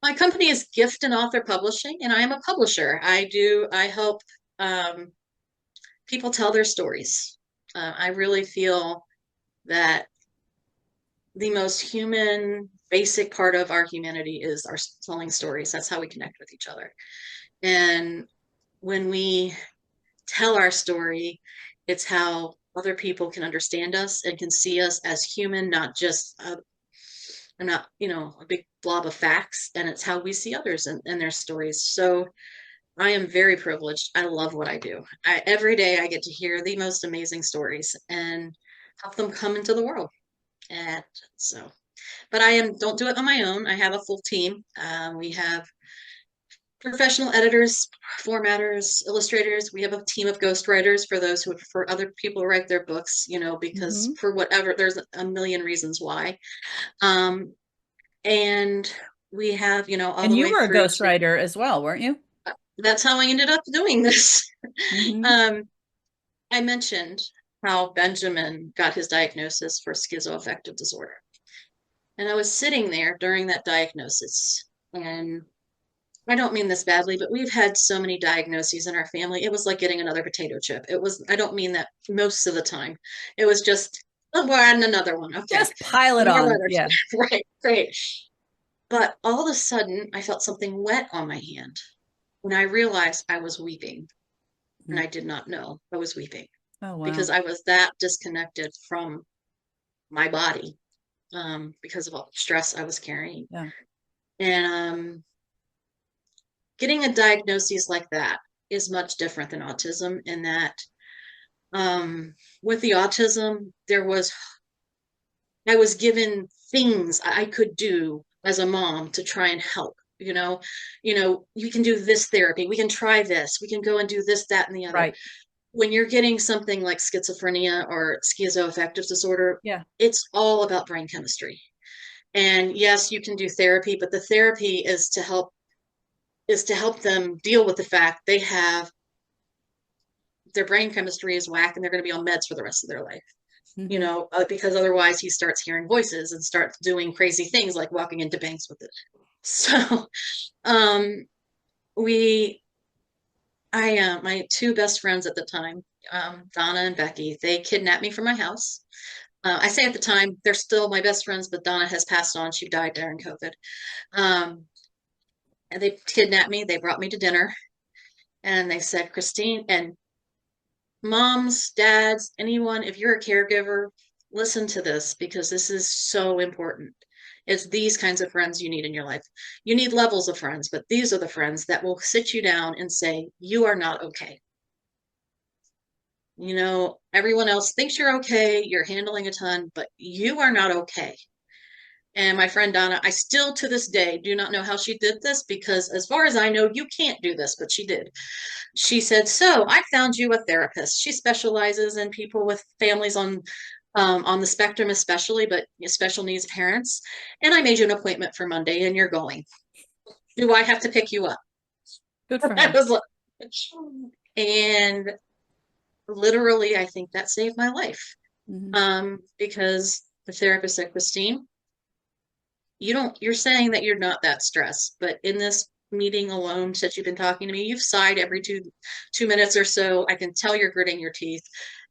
my company is Gift and Author Publishing, and I am a publisher. I help people tell their stories. I really feel that the most human, basic part of our humanity is our telling stories. That's how we connect with each other. And when we tell our story, it's how other people can understand us and can see us as human, not just not, a big blob of facts. And it's how we see others and their stories. So I am very privileged. I love what I do. Every day I get to hear the most amazing stories and help them come into the world. And so, but don't do it on my own. I have a full team. We have professional editors, formatters, illustrators. We have a team of ghostwriters for those who, for other people who write their books, because Mhm. for whatever, there's a million reasons why. Um, and we have, all And the you way were a through to, ghostwriter as well, weren't you? that's how I ended up doing this. Hmm. Um, I mentioned how Benjamin got his diagnosis for schizoaffective disorder. And I was sitting there during that diagnosis, and I don't mean this badly, but we've had so many diagnoses in our family. It was like getting another potato chip. I don't mean that most of the time. It was just, oh, we're adding another one. Okay. Just pile it More on. letters. Yeah. Right, great. But all of a sudden, I felt something wet on my hand. And I realized I was weeping. And Mhm. I did not know I was weeping Oh, because wow. I was that disconnected from my body, because of all the stress I was carrying. Yeah. And getting a diagnosis like that is much different than autism in that, with the autism, I was given things I could do as a mom to try and help. You can do this therapy. We can try this. We can go and do this, that, and the other. Right. When you're getting something like schizophrenia or schizoaffective disorder, Yeah. it's all about brain chemistry. And yes, you can do therapy, but the therapy is to help them deal with the fact they have their brain chemistry is whack and they're going to be on meds for the rest of their life. Hmm. Because otherwise he starts hearing voices and starts doing crazy things like walking into banks with it. So, um, we, my two best friends at the time, Donna and Becky, they kidnapped me from my house. I say at the time, they're still my best friends, but Donna has passed on. She died during COVID. Um, and they kidnapped me. They brought me to dinner and they said, Kristine, and moms, dads, anyone, if you're a caregiver, listen to this because this is so important. It's these kinds of friends you need in your life. You need levels of friends, but these are the friends that will sit you down and say, you are not okay. Everyone else thinks you're okay, you're handling a ton, but you are not okay. And my friend Donna, I still to this day do not know how she did this because, as far as I know, you can't do this, but she did. She said, "So I found you a therapist. She specializes in people with families on the spectrum, especially, but special needs parents. And I made you an appointment for Monday, and you're going. Do I have to pick you up?" Good for I her. was like, and literally, I think that saved my life. Hmm. Because the therapist said, Kristine, you're saying that you're not that stressed, but in this meeting alone since you've been talking to me, you've sighed every two minutes or so. I can tell you're gritting your teeth,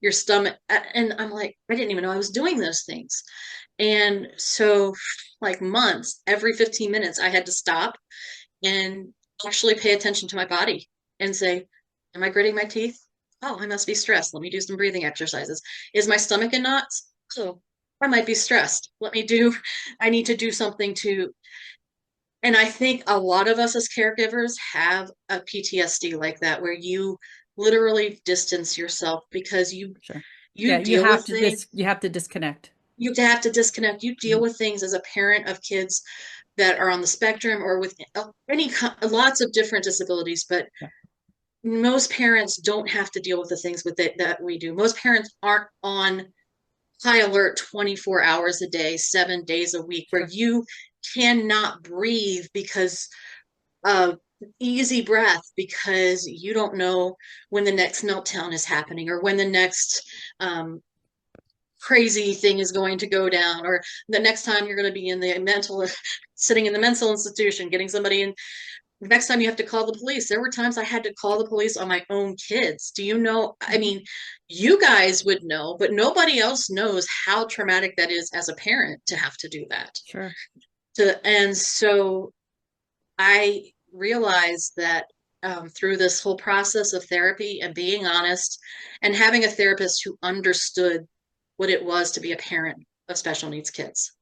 your stomach. And I'm like, I didn't even know I was doing those things. And so, like months, every 15 minutes, I had to stop and actually pay attention to my body and say, am I gritting my teeth? Oh, I must be stressed. Let me do some breathing exercises. Is my stomach in knots? Oh, I might be stressed. I need to do something and I think a lot of us as caregivers have a PTSD like that, where you literally distance yourself because you Sure. you Yeah. You deal have with to things. you have to disconnect. You have to disconnect. You deal Mhm. with things as a parent of kids that are on the spectrum or with lots of different disabilities, but Yeah. most parents don't have to deal with the things with it that we do. Most parents aren't on high alert 24 hours a day, 7 days a week, where Sure. you cannot breathe because of easy breath because you don't know when the next meltdown is happening or when the next crazy thing is going to go down or the next time you're going to be in the sitting in the mental institution getting somebody in next time you have to call the police. There were times I had to call the police on my own kids. Do you know? I mean, you guys would know, but nobody else knows how traumatic that is as a parent to have to do that. Sure. And so I realized that through this whole process of therapy and being honest and having a therapist who understood what it was to be a parent of special needs kids,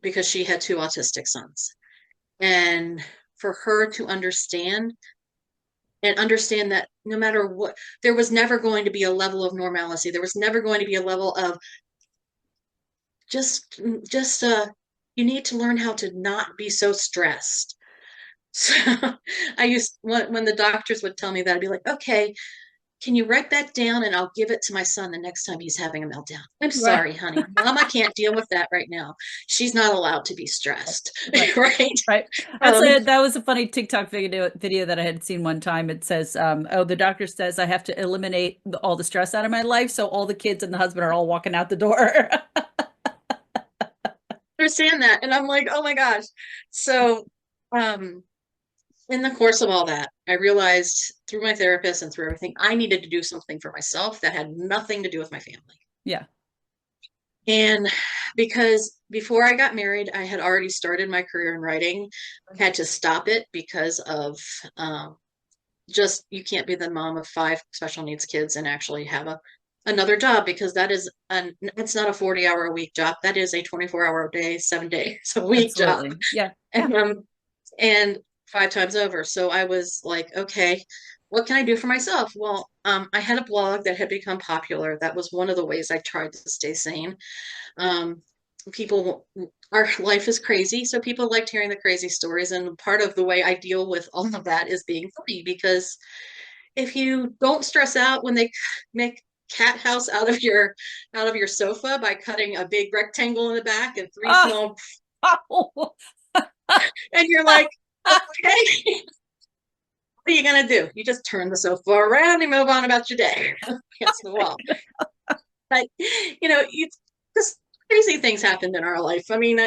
because she had 2 autistic sons. And for her to understand and understand that no matter what, there was never going to be a level of normalcy. There was never going to be a level of just you need to learn how to not be so stressed. So I used, when the doctors would tell me that, I'd be like, okay, can you write that down and I'll give it to my son the next time he's having a meltdown. I'm sorry, honey. Mama can't deal with that right now. She's not allowed to be stressed. Right. That was a funny TikTok video that I had seen one time. It says, oh, the doctor says I have to eliminate all the stress out of my life. So all the kids and the husband are all walking out the door. Understand that. And I'm like, oh my gosh. So, in the course of all that, I realized through my therapist and through everything, I needed to do something for myself that had nothing to do with my family. Yeah. And because before I got married, I had already started my career in writing. I had to stop it because of just, you can't be the mom of 5 special needs kids and actually have another job, because that is it's not a 40-hour a week job. That is a 24-hour a day, 7 days a week job. Yeah. And 5 times over. So I was like, okay, what can I do for myself? Well, I had a blog that had become popular. That was one of the ways I tried to stay sane. Our life is crazy, so people liked hearing the crazy stories. And part of the way I deal with all of that is being funny, because if you don't stress out when they make cat house out of your sofa by cutting a big rectangle in the back and 3 small, and you're like, okay, what are you gonna do? You just turn the sofa around and move on about your day against the wall. But just crazy things happened in our life. I mean,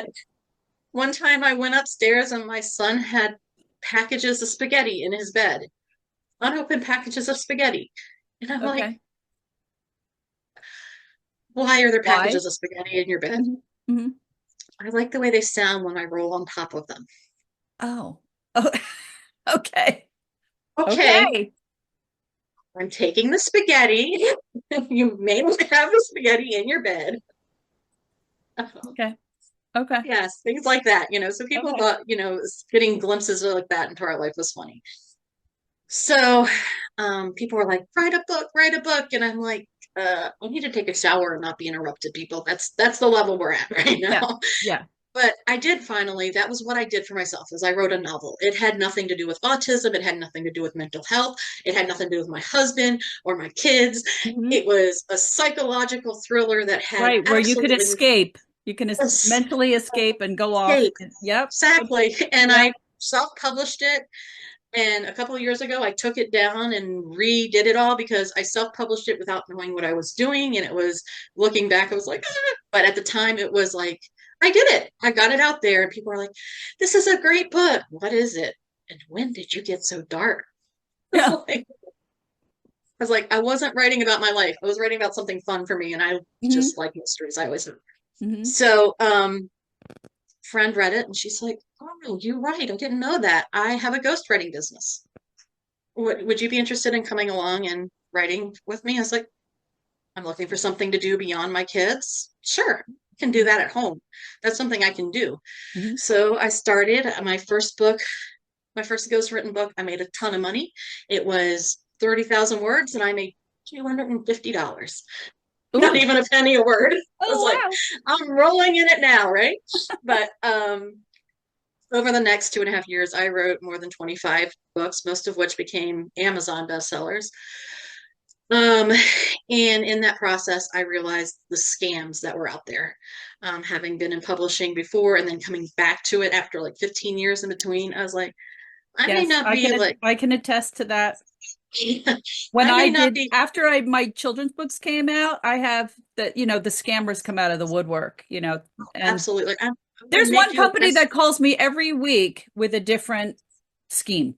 one time I went upstairs and my son had packages of spaghetti in his bed, unopened packages of spaghetti, and I'm like, why are there packages of spaghetti in your bed? Mm-hmm. I like the way they sound when I roll on top of them. Oh, okay. I'm taking the spaghetti. You may have the spaghetti in your bed. Okay. Yes, things like that. So people thought, getting glimpses like that into our life was funny. So people were like, write a book. And I'm like, I need to take a shower and not be interrupted, people. That's the level we're at right now. Yeah. But I did finally, that was what I did for myself, is I wrote a novel. It had nothing to do with autism. It had nothing to do with mental health. It had nothing to do with my husband or my kids. Mm-hmm. It was a psychological thriller that had where you could escape. You can mentally escape and go off. Yep. Exactly. And I self-published it. And a couple of years ago, I took it down and redid it all, because I self-published it without knowing what I was doing. And it was, looking back, I was like, ah. But at the time it was like, I did it. I got it out there, and people are like, this is a great book. What is it? And when did you get so dark? Yeah. I was like, I wasn't writing about my life. I was writing about something fun for me. And I just like mysteries. I always have. Mm-hmm. So, friend read it and she's like, oh, you're right. I didn't know that. I have a ghostwriting business. Would you be interested in coming along and writing with me? I was like, I'm looking for something to do beyond my kids. Sure. Can do that at home. That's something I can do. Mm-hmm. So I started my first ghostwritten book. I made a ton of money. It was 30,000 words and I made $250. Ooh. Not even a penny a word. I was like, I'm rolling in it now, right? But over the next 2.5 years, I wrote more than 25 books, most of which became Amazon bestsellers. And in that process, I realized the scams that were out there. Having been in publishing before and then coming back to it after like 15 years in between, I was like, I can attest to that. When after my children's books came out, I have the scammers come out of the woodwork, and absolutely. There's one company that calls me every week with a different scheme.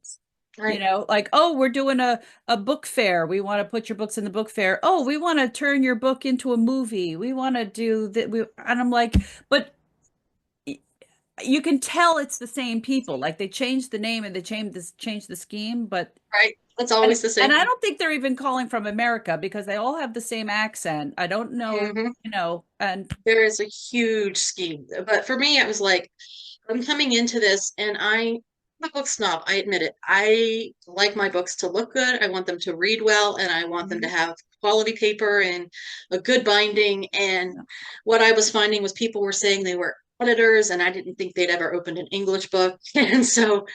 You Right. know, like, oh, we're doing a book fair. We want to put your books in the book fair. Oh, we want to turn your book into a movie. We want to do that. And I'm like, but you can tell it's the same people. Like they changed the name and they changed the scheme, but Right. It's and always the and same I thing. don't think they're even calling from America because they all have the same accent. I don't know, Hmm. you know, and There is a huge scheme. But for me, it was like, I'm coming into this and I'm a book snob. I admit it. I like my books to look good. I want them to read well and I want them to Mhm. have quality paper and a good binding. And Yeah. what I was finding was people were saying they were editors and I didn't think they'd ever opened an English book. And so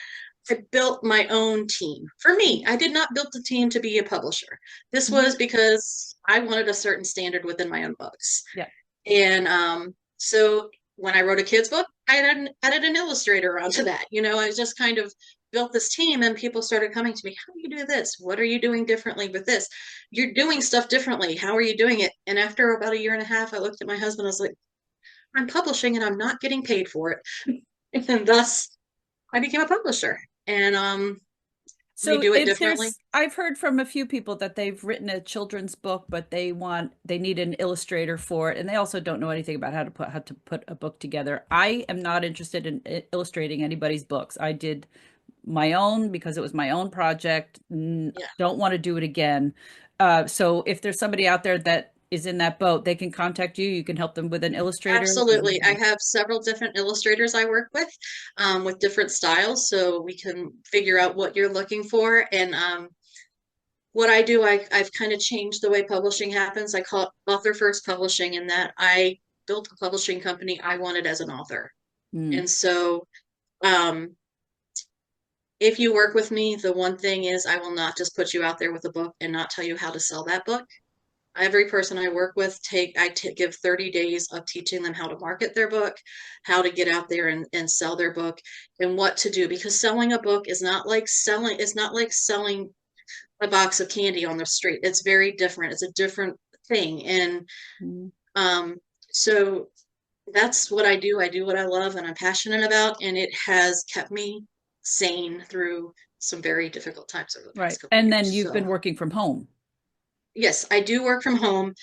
I built my own team. For me, I did not build the team to be a publisher. This Mhm. was because I wanted a certain standard within my own books. Yeah. And so when I wrote a kid's book, added an illustrator onto that. I just kind of built this team and people started coming to me, how do you do this? What are you doing differently with this? You're doing stuff differently. How are you doing it? And after about a year and a half, I looked at my husband, I was like, I'm publishing and I'm not getting paid for it. And thus I became a publisher. And we So do it if differently. I've heard from a few people that they've written a children's book, but they need an illustrator for it, and they also don't know anything about how to put a book together. I am not interested in illustrating anybody's books. I did my own because it was my own project. Yeah. Don't want to do it again. So if there's somebody out there that is in that boat, they can contact you. You can help them with an illustrator. Absolutely. I have several different illustrators I work with different styles, so we can figure out what you're looking for. And what I do, I've kind of changed the way publishing happens. I call it author first publishing, in that I built a publishing company I wanted as an author. Mm, And so, um, if you work with me, the one thing is I will not just put you out there with a book and not tell you how to sell that book. Every person I work with give 30 days of teaching them how to market their book, how to get out there and sell their book, and what to do, because selling a book is not like selling a box of candy on the street. It's very different. It's a different thing. And mm. um so that's what I do. I do what I love and I'm passionate about, and it has kept me sane through some very difficult times over the Right. past couple of And then years. you've been So working from home. yes, I do work from home.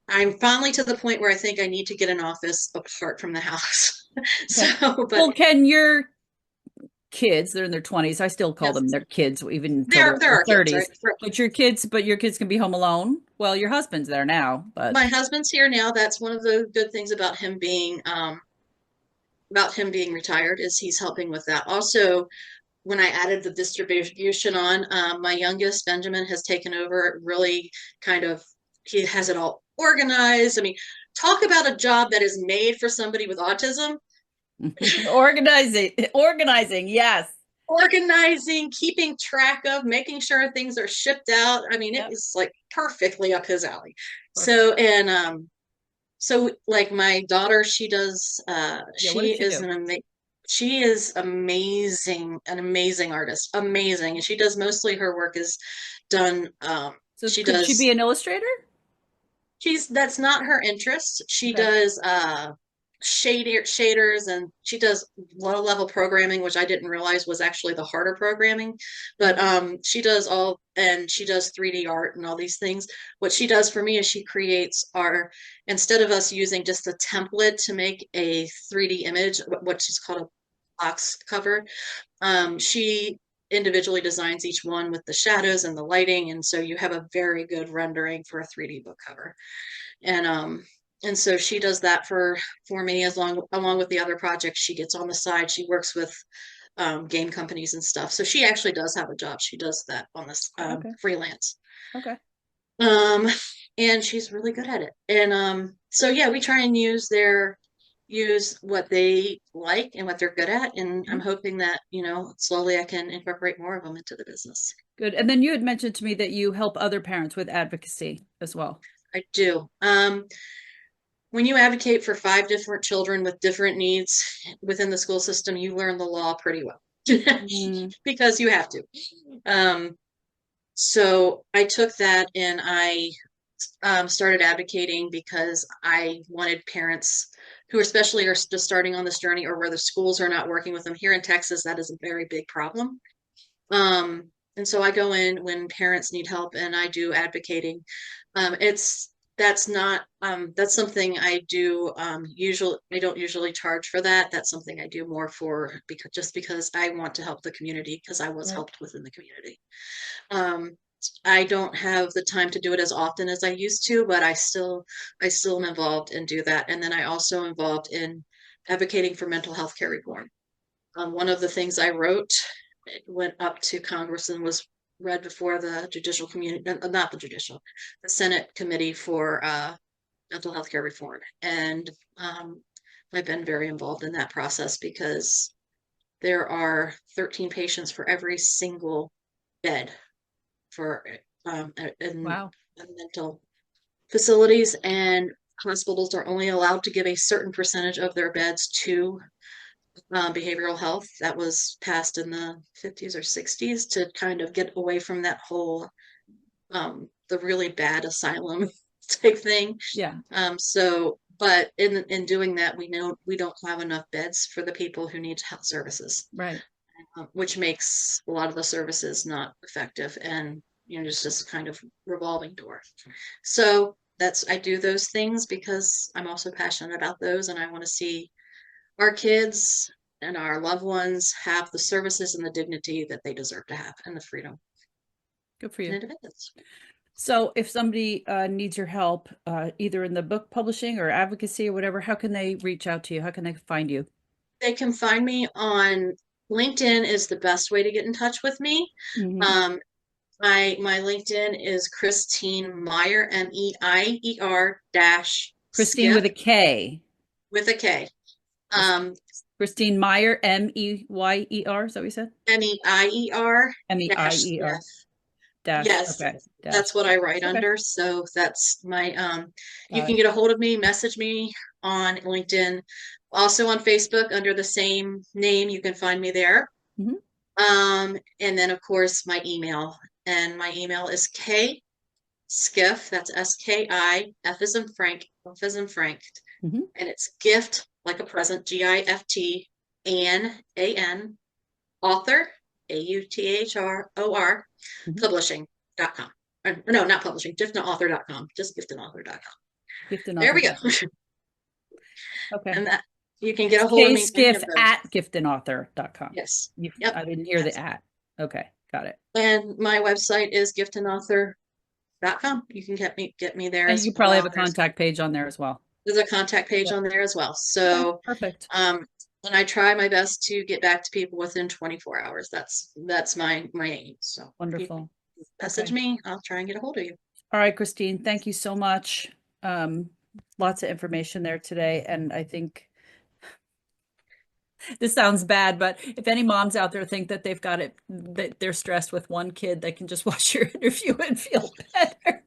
I'm finally to the point where I think I need to get an office apart from the house. Okay. So, but Well, can your kids, they're in their 20s. I still call them yes, their kids even until they're there in there their are kids, right? 30s. But your kids can be home alone. Well, your husband's there now, but My husband's here now. That's one of the good things about him being retired, is he's helping with that. Also, when I added the distribution on, my youngest Benjamin has taken over. Really, kind of, he has it all organized. I mean, talk about a job that is made for somebody with autism. organizing, yes. Organizing, keeping track of, making sure things are shipped out. I mean, it Yep. was like perfectly up his alley. Perfect. So like my daughter, Yeah, what does she she is do? she is amazing, an amazing artist, amazing. And she does, mostly her work is done, So she could she be does an illustrator? She's that's not her interest. She Okay. does shaders, and she does low level programming, which I didn't realize was actually the harder programming. But Mhm. she does 3D art and all these things. What she does for me is she creates our instead of us using just a template to make a 3D image, what she's called a box cover, she individually designs each one with the shadows and the lighting, and so you have a very good rendering for a 3D book cover. And so she does that for me, along with the other projects she gets on the side. She works with game companies and stuff, so she actually does have a job. She does that on this Okay. freelance. Okay. um and she's really good at it. And so yeah, we try and use what they like and what they're good at, and I'm Mhm. hoping that slowly I can incorporate more of them into the business. Good. And then you had mentioned to me that you help other parents with advocacy as well. I do. When you advocate for 5 different children with different needs within the school system, you learn the law pretty well. Mm. Because you have to. Um, so I took that and I started advocating, because I wanted parents who especially are just starting on this journey, or where the schools are not working with them. Here in Texas, that is a very big problem. And so I go in when parents need help and I do advocating. It's that's not that's something I do usually I don't usually charge for that. That's something I do more for because I want to help the community because I was Right. helped within the community. Um, I don't have the time to do it as often as I used to, but I still am involved and do that. And then I also involved in advocating for mental health care reform. One of the things I wrote went up to Congress and was read before the judicial community, not the judicial, the Senate Committee for Mental Health Care Reform. And I've been very involved in that process because there are 13 patients for every single bed for in Wow. mental facilities, and hospitals are only allowed to give a certain percentage of their beds to behavioral health. That was passed in the 50s or 60s to kind of get away from that whole the really bad asylum type thing. Yeah. But in doing that, we know we don't have enough beds for the people who need health services, Right. which makes a lot of the services not effective, and it's just kind of revolving door. So I do those things because I'm also passionate about those, and I want to see our kids and our loved ones have the services and the dignity that they deserve to have, and the freedom Good for and you. independence. So if somebody needs your help, either in the book publishing or advocacy or whatever, how can they reach out to you? How can they find you? They can find me on LinkedIn is the best way to get in touch with me. Mhm. Um, my LinkedIn is Kristine Meyer, Meier dash Kristine with Skiff a K. with a K. Chris- Um, Kristine Meyer, Meyer. Is that what you said? Meier dash Meier Skiff. dash. Yes, Okay. Dash. that's what I write Okay. under. So that's my you Got can it. get a hold of me, message me on LinkedIn, also on Facebook under the same name. You can find me there. Mhm. And then of course my email. And my email is K Skiff, that's Ski, F as in Frank, F as in Frank, Mhm. and it's gift like a present, Gift, An, author, Author, Mhm. publishing.com. No, not publishing, giftandauthor.com, just giftandauthor.com. There we go. Giftandauthor.com. Okay. And that you can get It's a hold of me any kskiff of those. at giftandauthor.com. Yes. You, Yep. I didn't hear the That's at. Okay. Got it. and my website is giftandauthor.com. You can get me there And as you probably have well. a contact page on there as well. There's a contact page Yep. on there as well. Okay. So Perfect. and I try my best to get back to people within 24 hours. That's my aim. So if you Wonderful. message Okay. me, I'll try and get a hold of you. All right, Kristine, thank you so much. Um, Lots of information there today. And I think this sounds bad, but if any moms out there think that they've got it, that they're stressed with one kid, they can just watch your interview and feel better.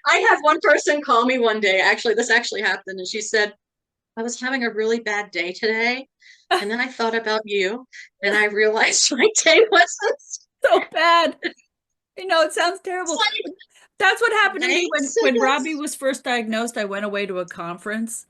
I had one person call me one day. Actually, this actually happened, and she said, I was having a really bad day today. And then I thought about you, and I realized my day wasn't So bad. It sounds terrible. like, That's what happened to me thanks. when Robbie was first diagnosed. I went away to a conference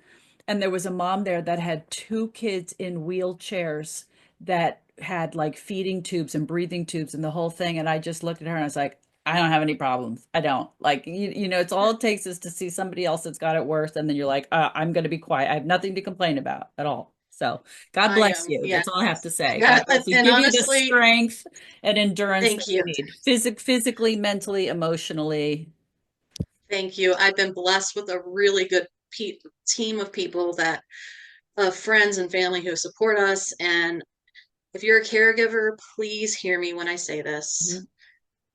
and there was a mom there that had two kids in wheelchairs that had like feeding tubes and breathing tubes and the whole thing. And I just looked at her and I was like, I don't have any problems. I don't like, it's all it takes is to see somebody else that's got it worse. And then you're like, I'm going to be quiet. I have nothing to complain about at all. So God I bless you. yeah. That's all I have to say. Yeah, God bless you. and Give you the honestly, strength and endurance that thank you you. need, physically, mentally, emotionally. Thank you. I've been blessed with a really good team of people friends and family who support us. And if you're a caregiver, please hear me when I say this. Mhm.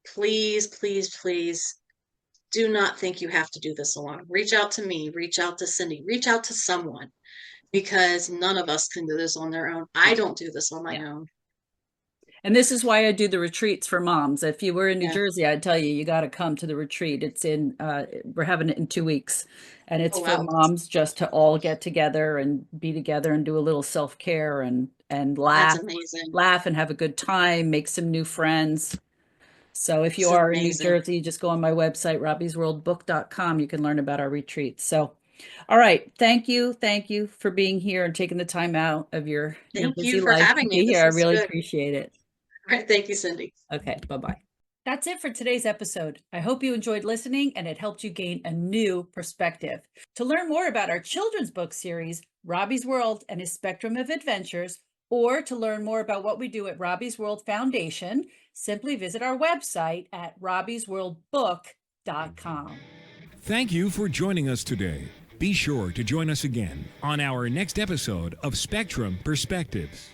Please, please, please do not think you have to do this alone. Reach out to me, reach out to Cindy, reach out to someone because none of us can do this on their own. I Yeah. don't do this on my Yeah. own. And this is why I do the retreats for moms. If you were in New Yeah. Jersey, I'd tell you, you got to come to the retreat. We're having it in 2 weeks. And it's Oh, for wow. moms just to all get together and be together and do a little self-care and That's amazing. laugh and have a good time, make some new friends. So if you It's are in New amazing. Jersey, just go on my website, robbiesworldbook.com. You can learn about our retreats. So, all right. Thank you. Thank you for being here and taking the time out of your Thank busy you for life to having me. be here. This I was really good. appreciate it. All right. Thank you, Cindy. Okay, bye-bye. That's it for today's episode. I hope you enjoyed listening and it helped you gain a new perspective. To learn more about our children's book series, Robbie's World and His Spectrum of Adventures, or to learn more about what we do at Robbie's World Foundation, simply visit our website at robbiesworldbook.com. Thank you for joining us today. Be sure to join us again on our next episode of Spectrum Perspectives.